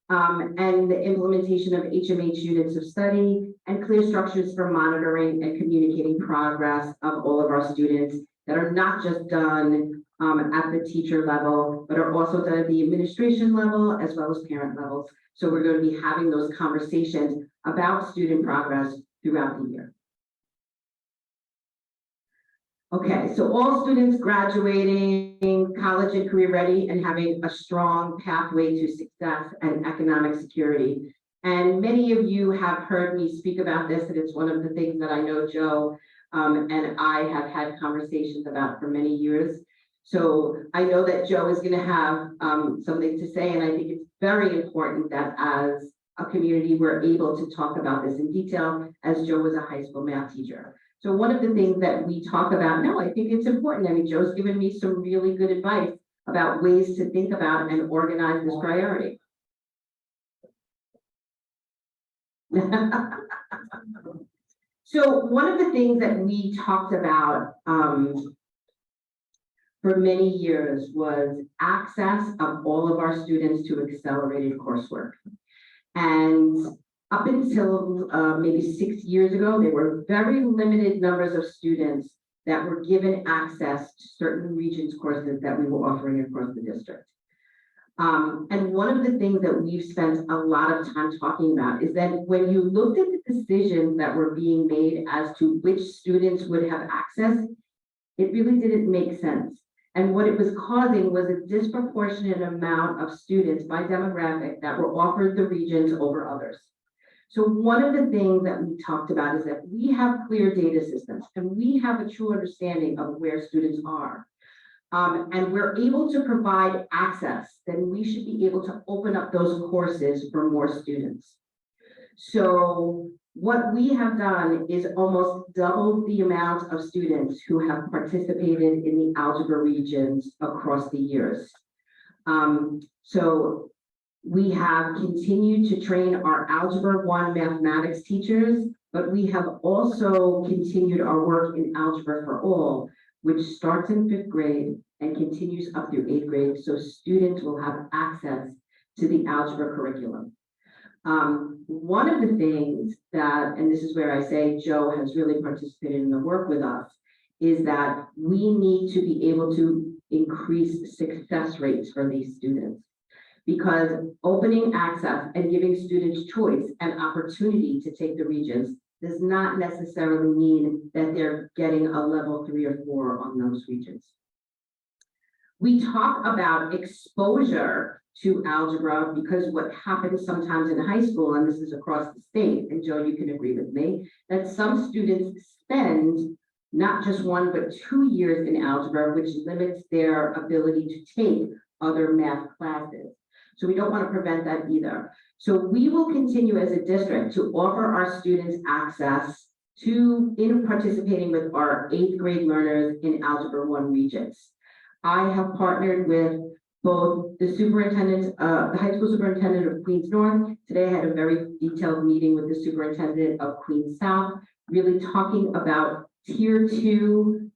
and the implementation of HMH units of study and clear structures for monitoring and communicating progress of all of our students that are not just done at the teacher level, but are also done at the administration level as well as parent levels. So we're going to be having those conversations about student progress throughout the year. Okay, so all students graduating college and career ready and having a strong pathway to success and economic security. And many of you have heard me speak about this, and it's one of the things that I know Joe and I have had conversations about for many years. So I know that Joe is going to have something to say, and I think it's very important that as a community, we're able to talk about this in detail, as Joe was a high school math teacher. So one of the things that we talk about, no, I think it's important. I mean, Joe's given me some really good advice about ways to think about and organize this priority. So one of the things that we talked about for many years was access of all of our students to accelerated coursework. And up until maybe 6 years ago, there were very limited numbers of students that were given access to certain regions courses that we were offering across the district. And one of the things that we've spent a lot of time talking about is that when you looked at the decisions that were being made as to which students would have access, it really didn't make sense. And what it was causing was a disproportionate amount of students by demographic that were offered the regions over others. So one of the things that we talked about is that we have clear data systems and we have a true understanding of where students are. And we're able to provide access, then we should be able to open up those courses for more students. So what we have done is almost doubled the amount of students who have participated in the algebra regions across the years. So we have continued to train our Algebra 1 mathematics teachers, but we have also continued our work in Algebra for All, which starts in 5th grade and continues up through 8th grade, so students will have access to the algebra curriculum. One of the things that, and this is where I say Joe has really participated in the work with us, is that we need to be able to increase success rates for these students. Because opening access and giving students choice and opportunity to take the regions does not necessarily mean that they're getting a level 3 or 4 on those regions. We talk about exposure to algebra because what happens sometimes in high school, and this is across the state, and Joe, you can agree with me, that some students spend not just 1, but 2 years in algebra, which limits their ability to take other math classes. So we don't want to prevent that either. So we will continue as a district to offer our students access to in participating with our 8th grade learners in Algebra 1 regions. I have partnered with both the superintendent, the high school superintendent of Queens North. Today I had a very detailed meeting with the superintendent of Queens South, really talking about tier 2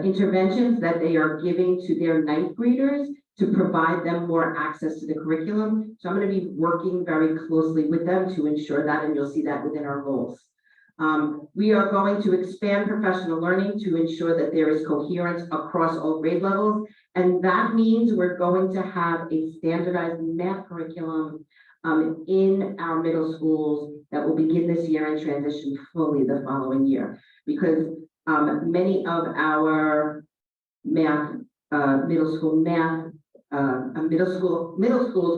interventions that they are giving to their 9th graders to provide them more access to the curriculum. So I'm going to be working very closely with them to ensure that, and you'll see that within our goals. We are going to expand professional learning to ensure that there is coherence across all grade levels. And that means we're going to have a standardized math curriculum in our middle schools that will begin this year and transition fully the following year. Because many of our math, middle schools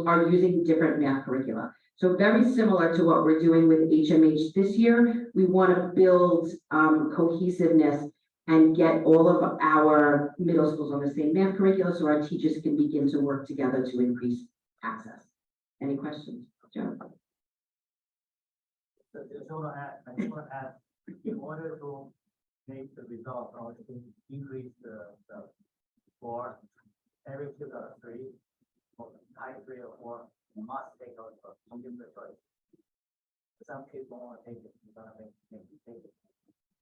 are using different math curricula. So very similar to what we're doing with HMH this year, we want to build cohesiveness and get all of our middle schools on the same math curricula so our teachers can begin to work together to increase access. Any questions, Joe? So I just want to add, in order to make the result or to increase the score, every kid got 3, or high 3 or 4, must take out a multiple choice. Some kids don't want to take it, you're gonna make take it.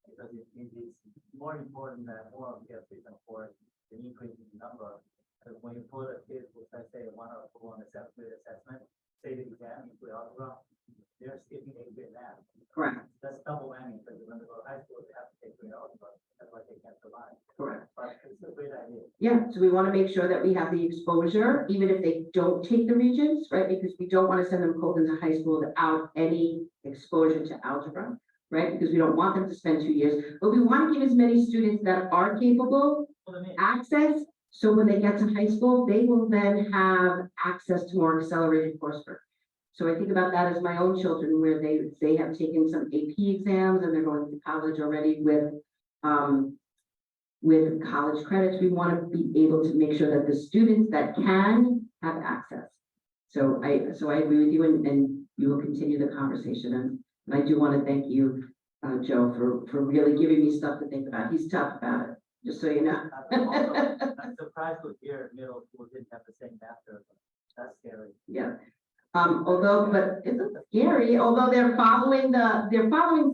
Because it is more important that all of kids can afford the increase in number. Because when you put a kid with, let's say, 1 or 2 on the 7th grade assessment, say the exam into algebra, they're skipping 8th grade math. Correct. That's double whammy, because when they go to high school, they have to take 3 algebra. That's why they can't survive. Correct. But it's a great idea. Yeah, so we want to make sure that we have the exposure, even if they don't take the regions, right? Because we don't want to send them cold into high school without any exposure to algebra. right? Because we don't want them to spend 2 years, but we want to give as many students that are capable access. So when they get to high school, they will then have access to more accelerated coursework. So I think about that as my own children, where they have taken some AP exams and they're going to college already with college credits. We want to be able to make sure that the students that can have access. So I agree with you, and you will continue the conversation. And I do want to thank you, Joe, for really giving me stuff to think about. He's tough about it, just so you know. I'm surprised to hear middle school didn't have the same master. That's scary. Yeah. But it's scary, although they're following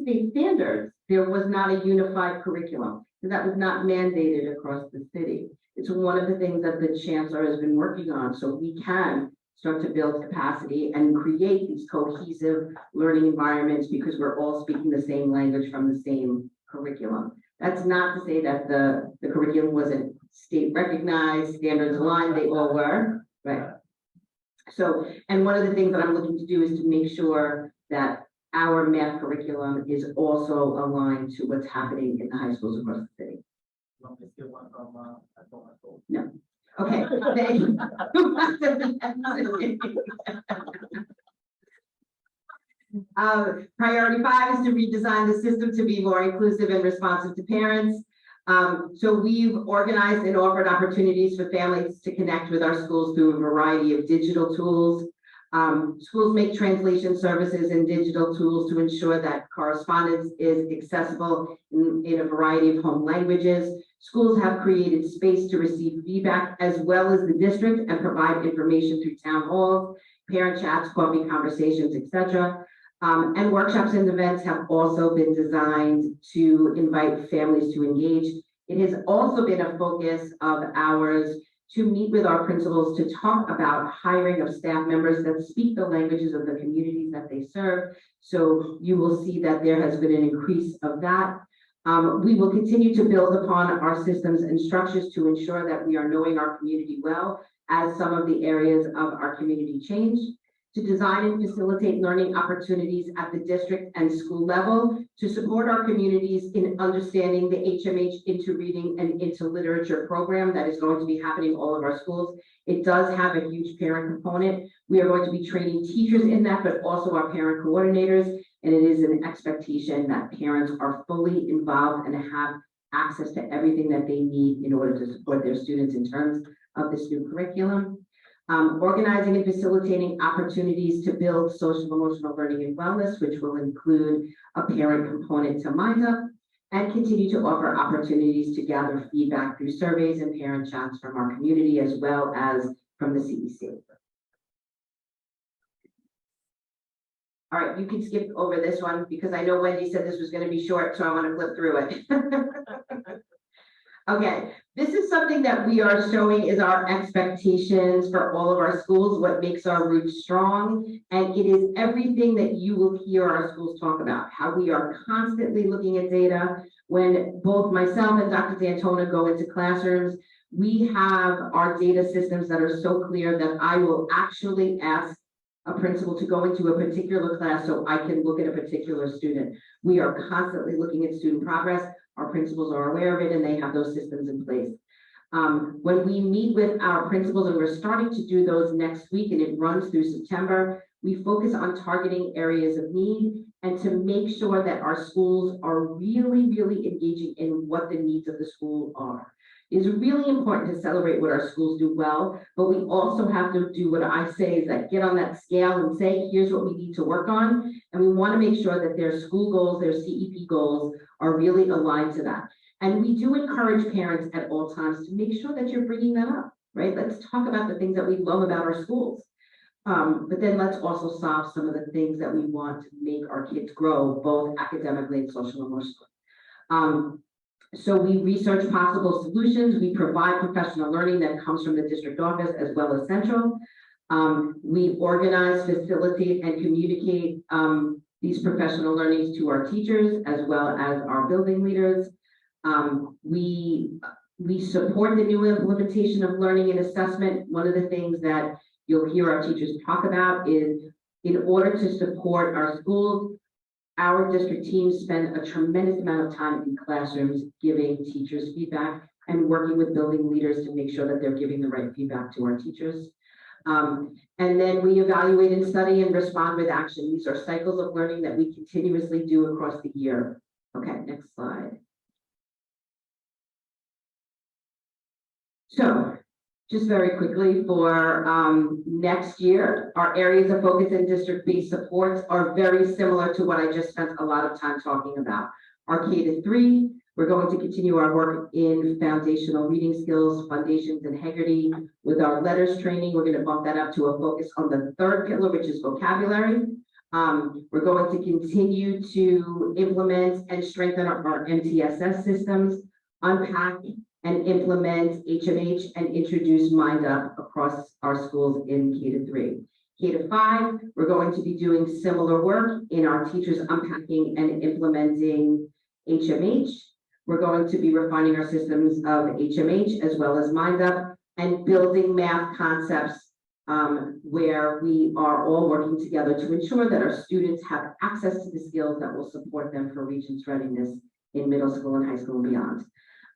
state standards, there was not a unified curriculum. That was not mandated across the city. It's one of the things that the chancellor has been working on, so we can start to build capacity and create these cohesive learning environments because we're all speaking the same language from the same curriculum. That's not to say that the curriculum wasn't state recognized, standards aligned, they all were, right? So, and one of the things that I'm looking to do is to make sure that our math curriculum is also aligned to what's happening in the high schools across the city. You want me to steal one from, school? No. Okay. Thank you. Priority 5 is to redesign the system to be more inclusive and responsive to parents. So we've organized and offered opportunities for families to connect with our schools through a variety of digital tools. Schools make translation services and digital tools to ensure that correspondence is accessible in a variety of home languages. Schools have created space to receive feedback as well as the district and provide information through town halls, parent chats, coffee conversations, etc. And workshops and events have also been designed to invite families to engage. It has also been a focus of ours to meet with our principals to talk about hiring of staff members that speak the languages of the communities that they serve. So you will see that there has been an increase of that. We will continue to build upon our systems and structures to ensure that we are knowing our community well as some of the areas of our community change, to design and facilitate learning opportunities at the district and school level, to support our communities in understanding the HMH Into Reading and Into Literature program that is going to be happening all of our schools. It does have a huge parent component. We are going to be training teachers in that, but also our parent coordinators. And it is an expectation that parents are fully involved and have access to everything that they need in order to support their students in terms of this new curriculum. Organizing and facilitating opportunities to build social emotional learning and wellness, which will include a parent component to Mind Up, and continue to offer opportunities to gather feedback through surveys and parent chats from our community as well as from the CEC. All right, you can skip over this one because I know Wendy said this was going to be short, so I want to flip through it. Okay, this is something that we are showing is our expectations for all of our schools, what makes our roots strong, and it is everything that you will hear our schools talk about, how we are constantly looking at data. When both myself and Dr. D'Antona go into classrooms, we have our data systems that are so clear that I will actually ask a principal to go into a particular class so I can look at a particular student. We are constantly looking at student progress. Our principals are aware of it and they have those systems in place. When we meet with our principals, and we're starting to do those next week and it runs through September, we focus on targeting areas of need and to make sure that our schools are really, really engaging in what the needs of the school are. It's really important to celebrate what our schools do well, but we also have to do what I say is that get on that scale and say, here's what we need to work on. And we want to make sure that their school goals, their CEP goals are really aligned to that. And we do encourage parents at all times to make sure that you're bringing that up, right? Let's talk about the things that we love about our schools. But then let's also solve some of the things that we want to make our kids grow, both academically and social emotionally. So we research possible solutions. We provide professional learning that comes from the district office as well as central. We organize, facilitate, and communicate these professional learnings to our teachers as well as our building leaders. We support the new implementation of learning and assessment. One of the things that you'll hear our teachers talk about is in order to support our schools, Our district teams spend a tremendous amount of time in classrooms giving teachers feedback and working with building leaders to make sure that they're giving the right feedback to our teachers. And then we evaluate and study and respond with action. These are cycles of learning that we continuously do across the year. Okay, next slide. So just very quickly for next year, our areas of focus and district-based supports are very similar to what I just spent a lot of time talking about. Our K-3, we're going to continue our work in foundational reading skills, foundations, and integrity. With our letters training, we're going to bump that up to a focus on the third pillar, which is vocabulary. We're going to continue to implement and strengthen our MTSS systems, unpack and implement HMH and introduce Mind Up across our schools in K-3. K-5, we're going to be doing similar work in our teachers unpacking and implementing HMH. We're going to be refining our systems of HMH as well as Mind Up and building math concepts where we are all working together to ensure that our students have access to the skills that will support them for Regents readiness in middle school and high school and beyond.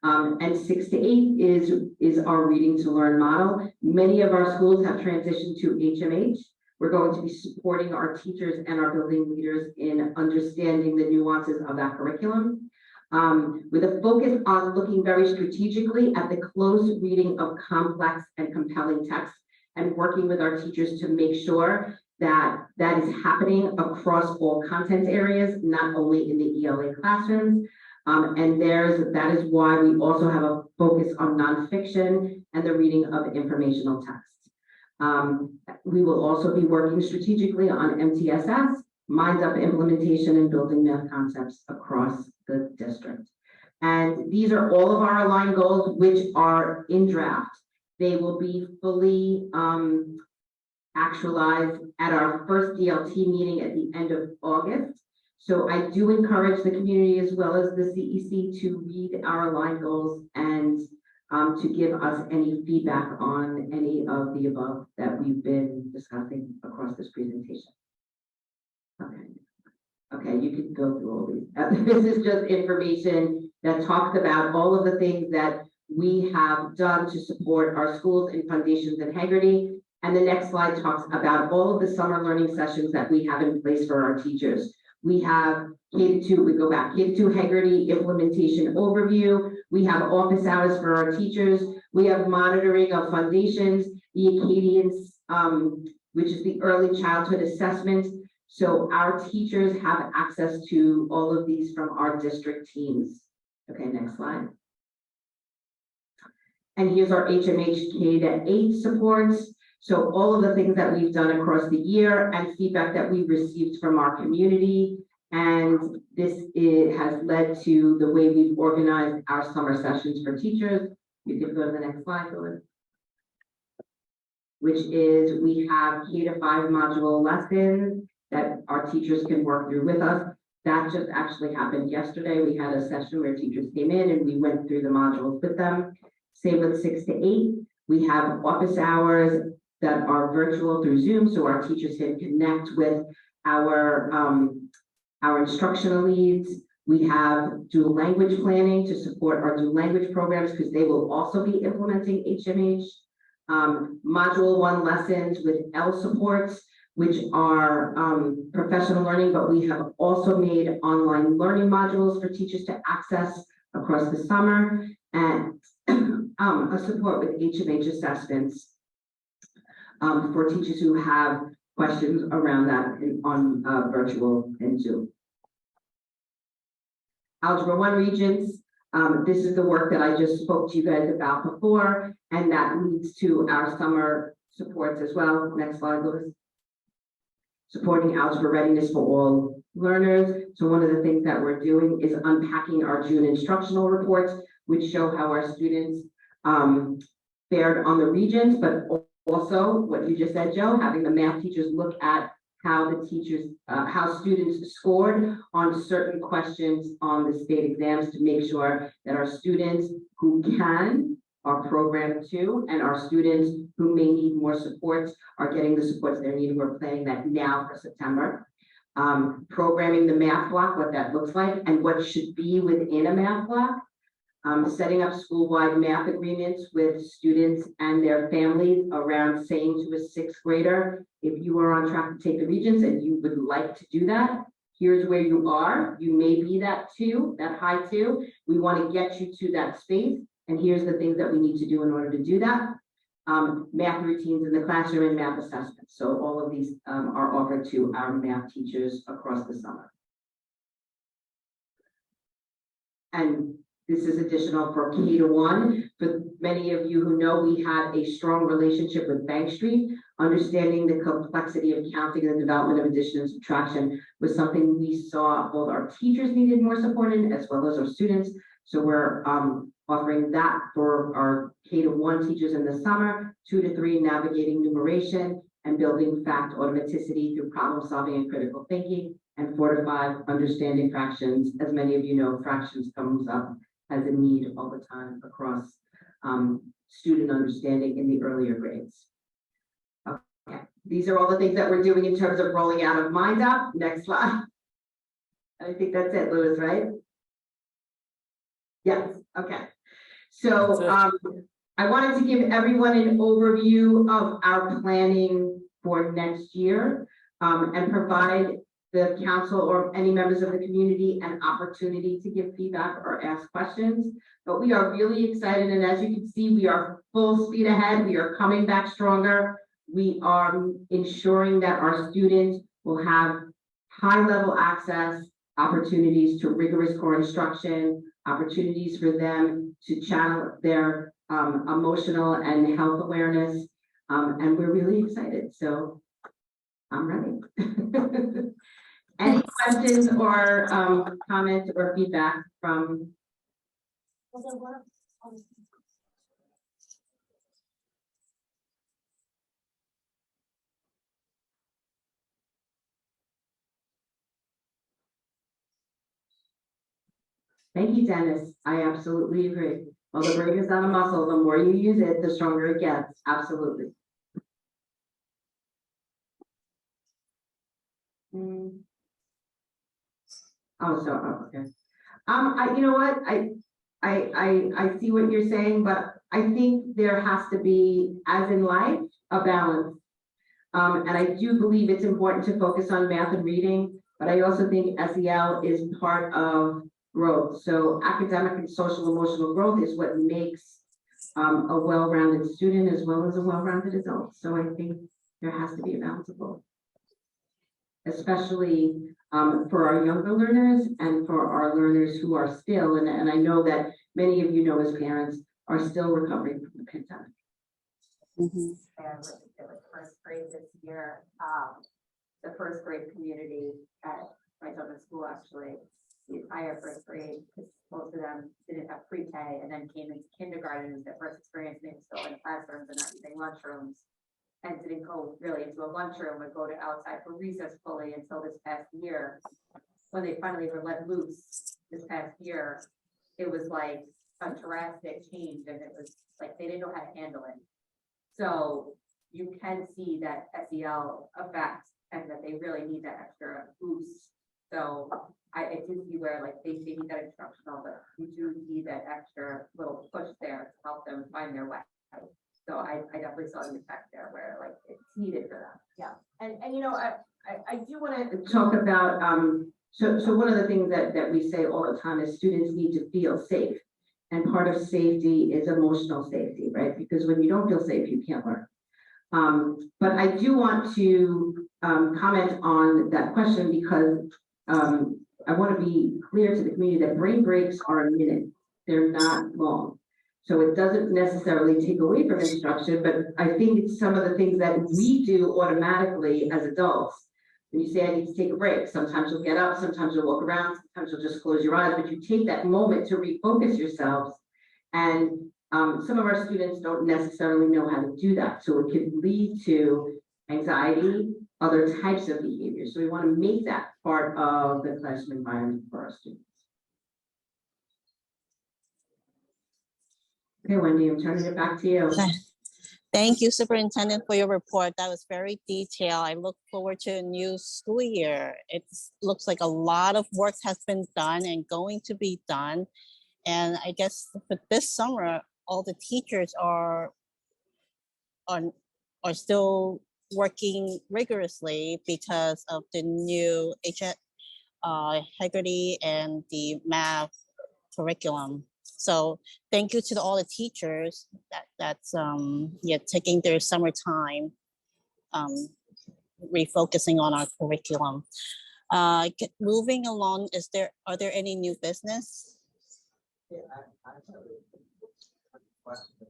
And 6 to 8 is our reading to learn model. Many of our schools have transitioned to HMH. We're going to be supporting our teachers and our building leaders in understanding the nuances of that curriculum. With a focus on looking very strategically at the close reading of complex and compelling text and working with our teachers to make sure that that is happening across all content areas, not only in the ELA classrooms. And that is why we also have a focus on nonfiction and the reading of informational text. We will also be working strategically on MTSS, Mind Up implementation, and building math concepts across the district. And these are all of our aligned goals, which are in draft. They will be fully actualized at our first DLT meeting at the end of August. So I do encourage the community as well as the CEC to read our aligned goals and to give us any feedback on any of the above that we've been discussing across this presentation. Okay, you can go through all these. This is just information that talks about all of the things that we have done to support our schools in foundations integrity. And the next slide talks about all of the summer learning sessions that we have in place for our teachers. We have K-2, we go back, K-2 Haggerty implementation overview. We have office hours for our teachers. We have monitoring of foundations, the Acadians, which is the early childhood assessment. So our teachers have access to all of these from our district teams. Okay, next slide. And here's our HMH K-8 supports. So all of the things that we've done across the year and feedback that we've received from our community. And this has led to the way we've organized our summer sessions for teachers. You can go to the next slide, Phyllis. Which is we have K-5 module lessons that our teachers can work through with us. That just actually happened yesterday. We had a session where teachers came in and we went through the modules with them. Same with 6 to 8. We have office hours that are virtual through Zoom, so our teachers can connect with our instructional leads. We have dual language planning to support our dual language programs because they will also be implementing HMH. Module 1 lessons with L supports, which are professional learning, but we have also made online learning modules for teachers to access across the summer, and a support with HMH assessments for teachers who have questions around that on virtual and Zoom. Algebra 1 Regents, this is the work that I just spoke to you guys about before, and that leads to our summer supports as well. Next slide, Louis. Supporting algebra readiness for all learners. So one of the things that we're doing is unpacking our June instructional reports, which show how our students fared on the Regents, but also what you just said, Joe, having the math teachers look at how the teachers, how students scored on certain questions on the state exams to make sure that our students who can are programmed to, and our students who may need more supports are getting the supports they're needing. We're planning that now for September. programming the math block, what that looks like, and what should be within a math block. Setting up school-wide math agreements with students and their families around saying to a sixth grader, if you are on track to take the Regents and you would like to do that, here's where you are. You may be that two, that high two. We want to get you to that space. And here's the things that we need to do in order to do that. Math routines in the classroom and math assessments. So all of these are offered to our math teachers across the summer. And this is additional for K-1. For many of you who know, we had a strong relationship with Bank Street. Understanding the complexity of counting and the development of addition and subtraction was something we saw both our teachers needed more support in, as well as our students. So we're offering that for our K-1 teachers in the summer, 2 to 3 navigating numeration and building fact automaticity through problem solving and critical thinking, and 4 to 5 understanding fractions. As many of you know, fractions comes up as a need all the time across student understanding in the earlier grades. Okay, these are all the things that we're doing in terms of rolling out of Mind Up. Next slide. I think that's it, Louis, right? Yes, okay. So I wanted to give everyone an overview of our planning for next year and provide the council or any members of the community an opportunity to give feedback or ask questions. But we are really excited, and as you can see, we are full speed ahead. We are coming back stronger. We are ensuring that our students will have high-level access, opportunities to rigorous core instruction, opportunities for them to channel their emotional and health awareness. And we're really excited. So I'm ready. Any questions or comments or feedback from? Thank you, Dennis. I absolutely agree. Well, the brain is not a muscle. The more you use it, the stronger it gets. Absolutely. Oh, so okay. You know what? I see what you're saying, but I think there has to be, as in life, a balance. And I do believe it's important to focus on math and reading, but I also think SEL is part of growth. So academic and social emotional growth is what makes a well-rounded student as well as a well-rounded adult. So I think there has to be a balance of both, especially for our younger learners and for our learners who are still, and I know that many of you know as parents, are still recovering from the pandemic. Mhm. And it was first grade this year, the first grade community at my children's school, actually, the entire first grade, because most of them didn't have pre-K and then came into kindergarten as their first experience, and they were still in classrooms and not using lunchrooms, and didn't go really into a lunchroom, would go to outside for recess fully until this past year. When they finally were let loose this past year, it was like a drastic change, and it was like they didn't know how to handle it. So you can see that SEL effect and that they really need that extra boost. So I do see where like they need that instructional, but you do need that extra little push there to help them find their way. So I definitely saw the effect there where like it's needed for them. Yeah, and you know, I do want to Talk about so one of the things that we say all the time is students need to feel safe, and part of safety is emotional safety, right? Because when you don't feel safe, you can't learn. But I do want to comment on that question because I want to be clear to the community that brain breaks are a minute. They're not long. So it doesn't necessarily take away from instruction, but I think it's some of the things that we do automatically as adults. When you say I need to take a break, sometimes you'll get up, sometimes you'll walk around, sometimes you'll just close your eyes, but you take that moment to refocus yourselves. And some of our students don't necessarily know how to do that. So it could lead to anxiety, other types of behavior. So we want to make that part of the classroom environment for our students. Okay, Wendy, I'm turning it back to you. Okay. Thank you, Superintendent, for your report. That was very detailed. I look forward to a new school year. It looks like a lot of work has been done and going to be done. And I guess for this summer, all the teachers are, are still working rigorously because of the new Haggerty and the math curriculum. So thank you to all the teachers that's taking their summertime refocusing on our curriculum. Moving along, are there any new business? Yeah, I have a question.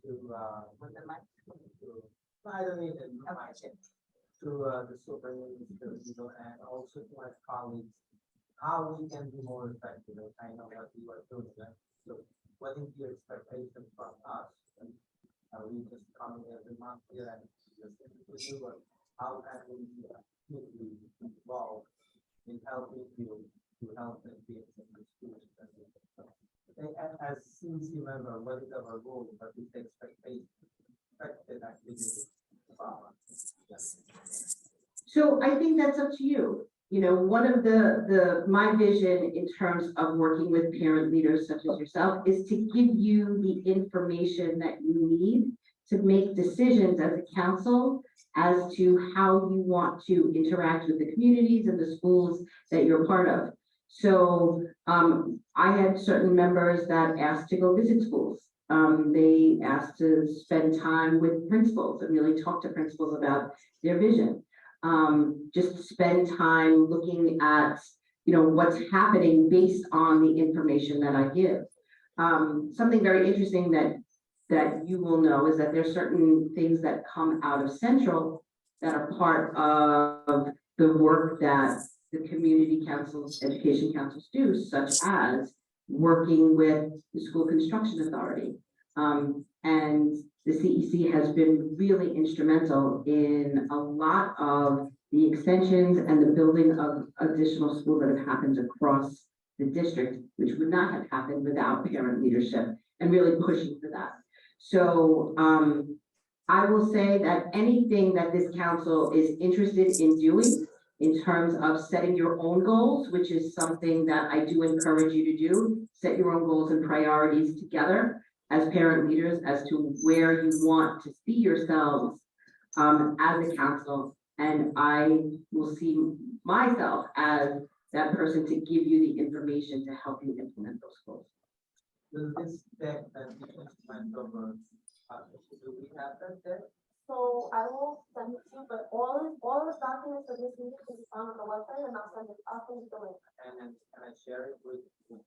With the mic, I don't need it. To the superintendent, and also to my colleagues, how we can be more effective. I know what you are doing. Right? So what is your expectation from us? Are we just coming every month here and just do it? How can we be involved in helping you to help the kids in the schools? As CEC member, what is our role? What is the expected activity? So I think that's up to you. You know, one of my vision in terms of working with parent leaders such as yourself is to give you the information that you need to make decisions as a council as to how you want to interact with the communities and the schools that you're part of. So I had certain members that asked to go visit schools. They asked to spend time with principals and really talk to principals about their vision. Just spend time looking at, you know, what's happening based on the information that I give. Something very interesting that you will know is that there's certain things that come out of Central that are part of the work that the community councils, education councils do, such as working with the school construction authority. And the CEC has been really instrumental in a lot of the extensions and the building of additional schools that have happened across the district, which would not have happened without parent leadership and really pushing for that. So I will say that anything that this council is interested in doing in terms of setting your own goals, which is something that I do encourage you to do, set your own goals and priorities together as parent leaders as to where you want to see yourselves as a council. And I will see myself as that person to give you the information to help you implement those goals. Will this deck that we went over, do we have that deck? So I will send it to you, but all the documents for this meeting can be found on the website, and I'll send you the link. And then can I share it with this?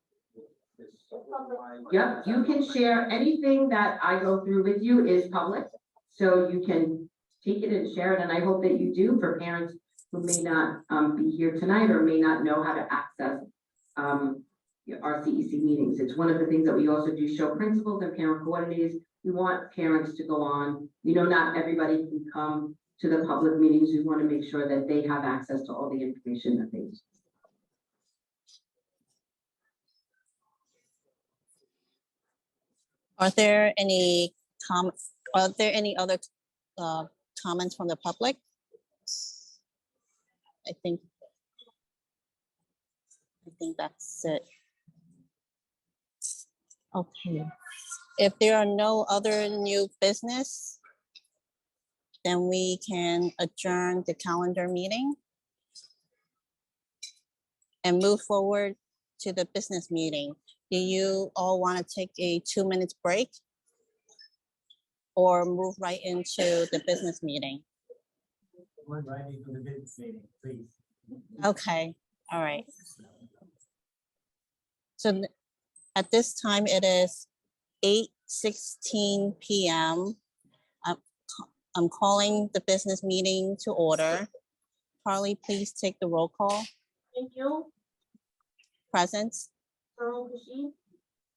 Yep, you can share anything that I go through with you is public. So you can take it and share it. And I hope that you do for parents who may not be here tonight or may not know how to access our CEC meetings. It's one of the things that we also do show principals and parent coordinators. We want parents to go on. You know, not everybody can come to the public meetings. We want to make sure that they have access to all the information that they need. Are there any other comments from the public? I think that's it. Okay. If there are no other new business, then we can adjourn the calendar meeting and move forward to the business meeting. Do you all want to take a 2-minute break or move right into the business meeting? Move right into the business meeting, please. Okay, all right. So at this time, it is 8:16 p.m. I'm calling the business meeting to order. Carly, please take the roll call. Thank you. Present. Jerome Kashi,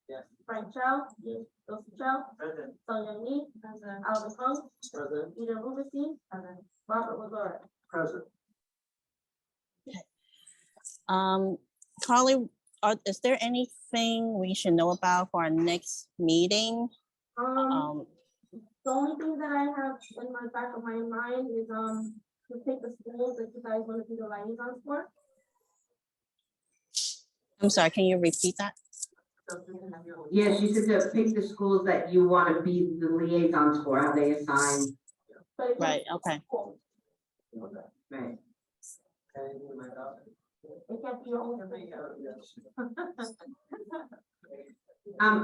Yes. Frank Chow, Joseph Chow, Present. Sonia Lee, Alvin Fung, Present. Eden Rubinstein, Robert Lazar. Present. Carly, is there anything we should know about for our next meeting? Um, The only thing that I have in my back of my mind is, to take the schools that you guys want to be the liaisons for. I'm sorry, can you repeat that? Yeah, she said to pick the schools that you want to be the liaisons for, how they assign. But it Right, can't- okay. Right. It can't be your own.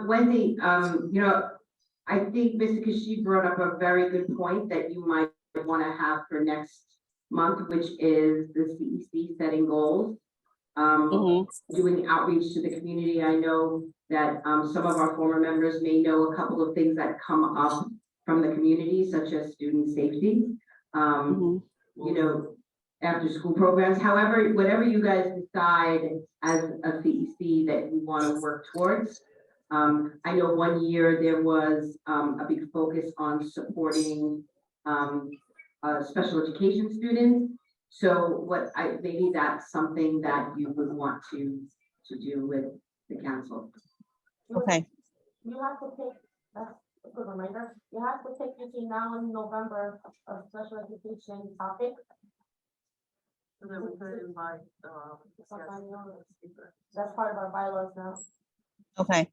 Wendy, I think Mr. Kashi brought up a very good point that you might want to have for next month, which is the CEC setting goals. Mhm. Doing outreach to the community. I know that some of our former members may know a couple of things that come up from the community, such as student safety. Mhm. After school programs, however, whatever you guys decide as a CEC that you want to work towards. I know one year there was a big focus on supporting special education students. So maybe that's something that you would want to do with the council. Okay, You have to take, that's a good reminder, you have to take between now and November a special education topic. So that we could invite, somebody else. That's part of our bylaws now. okay.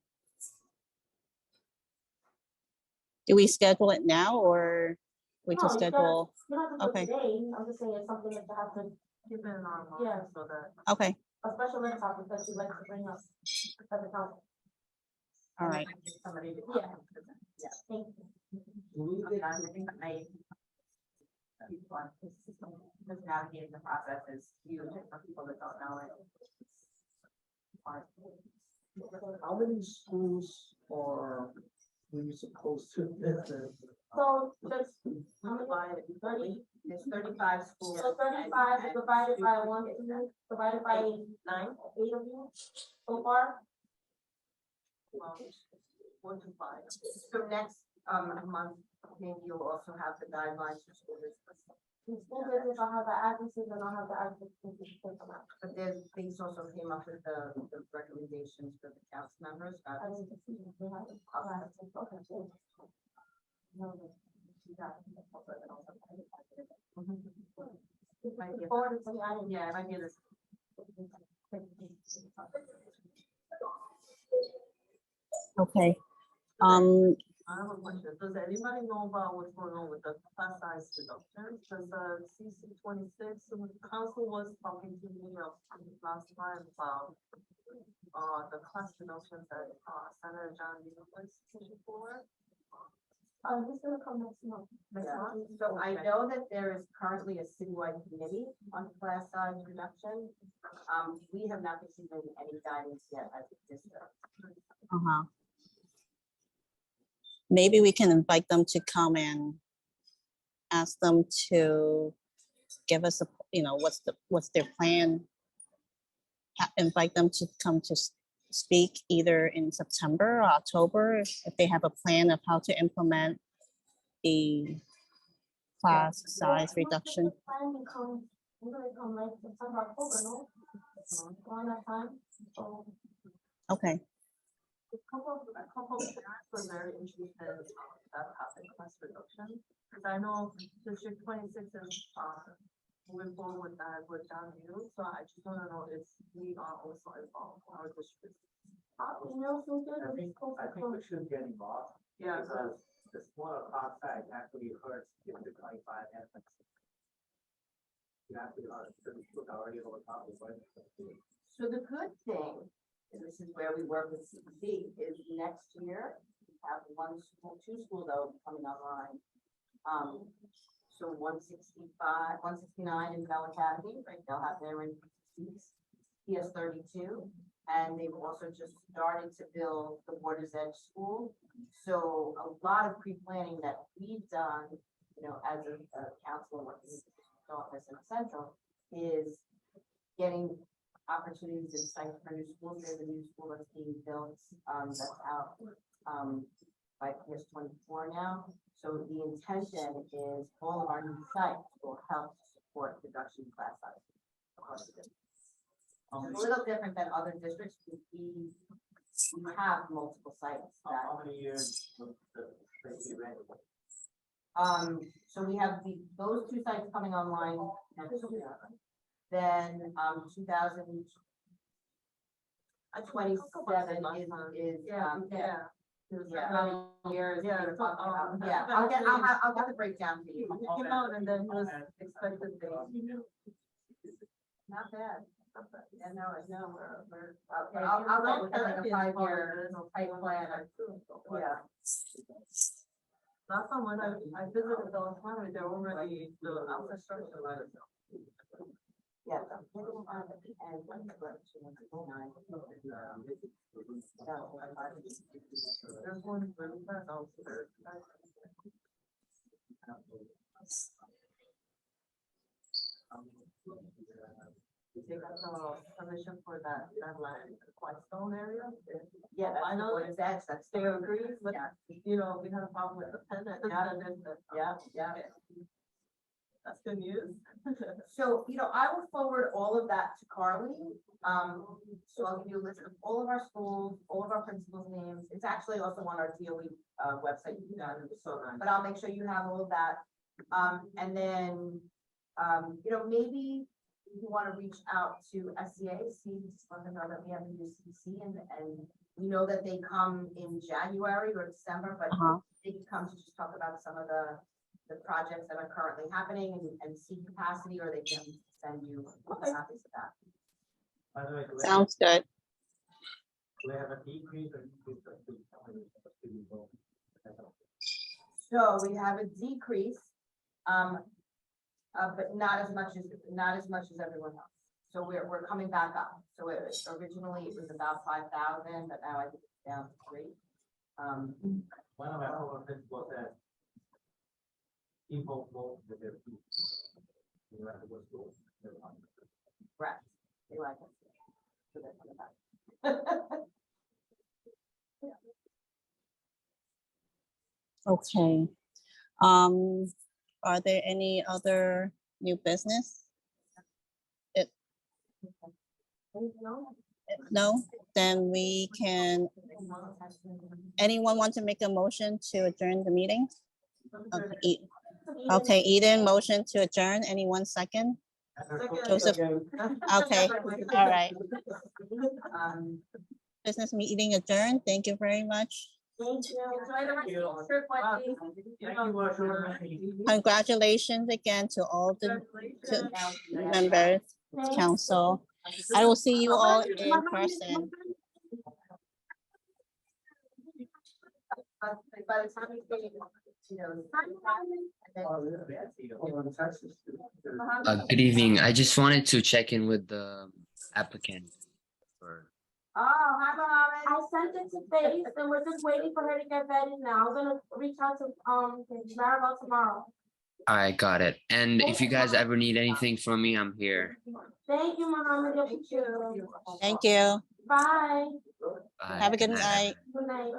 Do we schedule it now or we No, just you gotta- schedule? You don't have to do Okay. it today, I'm just saying it's something that you have to keep in our mind. Yeah, so that, Okay, a special ed topic that you'd like to bring up at the council. all right. Somebody to. Yeah, thank you. I think I. Just navigating the process is huge for people that don't know it. How many schools are we supposed to visit? So there's, how many? 30, There's 35 schools. so 35 divided by 1, 2, divided by 9, 8 of you so far. 1 to 5. So next month, maybe you'll also have the guidelines for school districts. In school business, I'll have the addresses and I'll have the addresses to take them out. But there's things also came up with the recommendations for the council members. I didn't see if they have it. I'll have it. Okay, cool. No, you got it. Might be a- Forward it to me, I didn't- Yeah, it might be this. Okay. I have a question. Does anybody know about what's going on with the class size reduction? Because CC 26, the council was talking to me last time about the class reductions that Senator John Lee was pushing for. This is gonna come next month. So I know that there is currently a citywide committee on class size reduction. We have not received any guidance yet as a district. Uh-huh. Maybe we can invite them to come and ask them to give us what's their plan. Invite them to come to speak either in September or October if they have a plan of how to implement the class size reduction. Plan becomes, we're gonna come like September, October, no? Around that time, so. Okay, A couple of parents were very interested in that topic, class reduction, because I know District 26 is moving forward with that with John Hughes, so I just want to know if we are also involved, our district. You know, so good. I think we should get involved. Yeah. Because the smaller class size actually hurts in the 25 aspects. You actually are, the people already over top of it. So the good thing, and this is where we work with CEC, is next year, we have two schools that will be coming online. So 169 in Bell Academy, right, they'll have their seats. PS 32, and they've also just started to build the Water's Edge School. So a lot of pre-planning that we've done, as a council working with the office in Central, is getting opportunities in sight for new schools. There's a new school that's being built, that's out, by PS 24 now. So the intention is all of our new sites will help to support reduction in class size across the district. It's a little different than other districts, because we we have multiple sites that, How many years will the place be ready? so we have those two sites coming online next year. Then, 2027 is, yeah. Years. Yeah, we're talking about. so, Yeah, I'll get the breakdown for you. Came out and then was expected date. Not bad. Yeah, no, I know, I'll go with like a 5-year type plan. Yeah. Last time when I visited the economy, they're already, the infrastructure letter. Yeah. There's one really fast also there. They got permission for that land, Whitestone area. Yeah, I know what it says, that's. They agree, but, Yeah. you know, we had a problem with the tenant. Yeah. That's good news. So, I will forward all of that to Carly. So I'll give you a list of all of our schools, all of our principals' names. It's actually also on our DOE website. But I'll make sure you have all of that. And then, maybe you want to reach out to SCA, just let them know that we have a new CEC and we know that they come in January or December, but they can come to just talk about some of the projects that are currently happening and see capacity, or they can send you copies of that. By the way, Sounds good. do we have a decrease or increase of student vote? So we have a decrease, but not as much as everyone else. So we're coming back up. So originally it was about 5,000, but now I think it's down to 3. One of our former principals said, people vote with their feet. No matter what school they're on. Correct. They like us. So they're coming back. Okay. Are there any other new business? No, then we can, anyone want to make a motion to adjourn the meeting? Okay, Eden, motion to adjourn. Anyone second? Joseph, okay, all right. Business meeting adjourned. Thank you very much. Thank you. Congratulations again to all the members, council. I will see you all in person. By the time you get, Good evening. I just wanted to check in with the applicant for. Oh, hi, Mohammed. I sent it to Faith and we're just waiting for her to get vetted now. I'm gonna reach out to, Maribel tomorrow. I got it. And if you guys ever need anything from me, I'm here. Thank you, Mohammed. Thank you. Bye. Bye. Have a good Good night. Good night.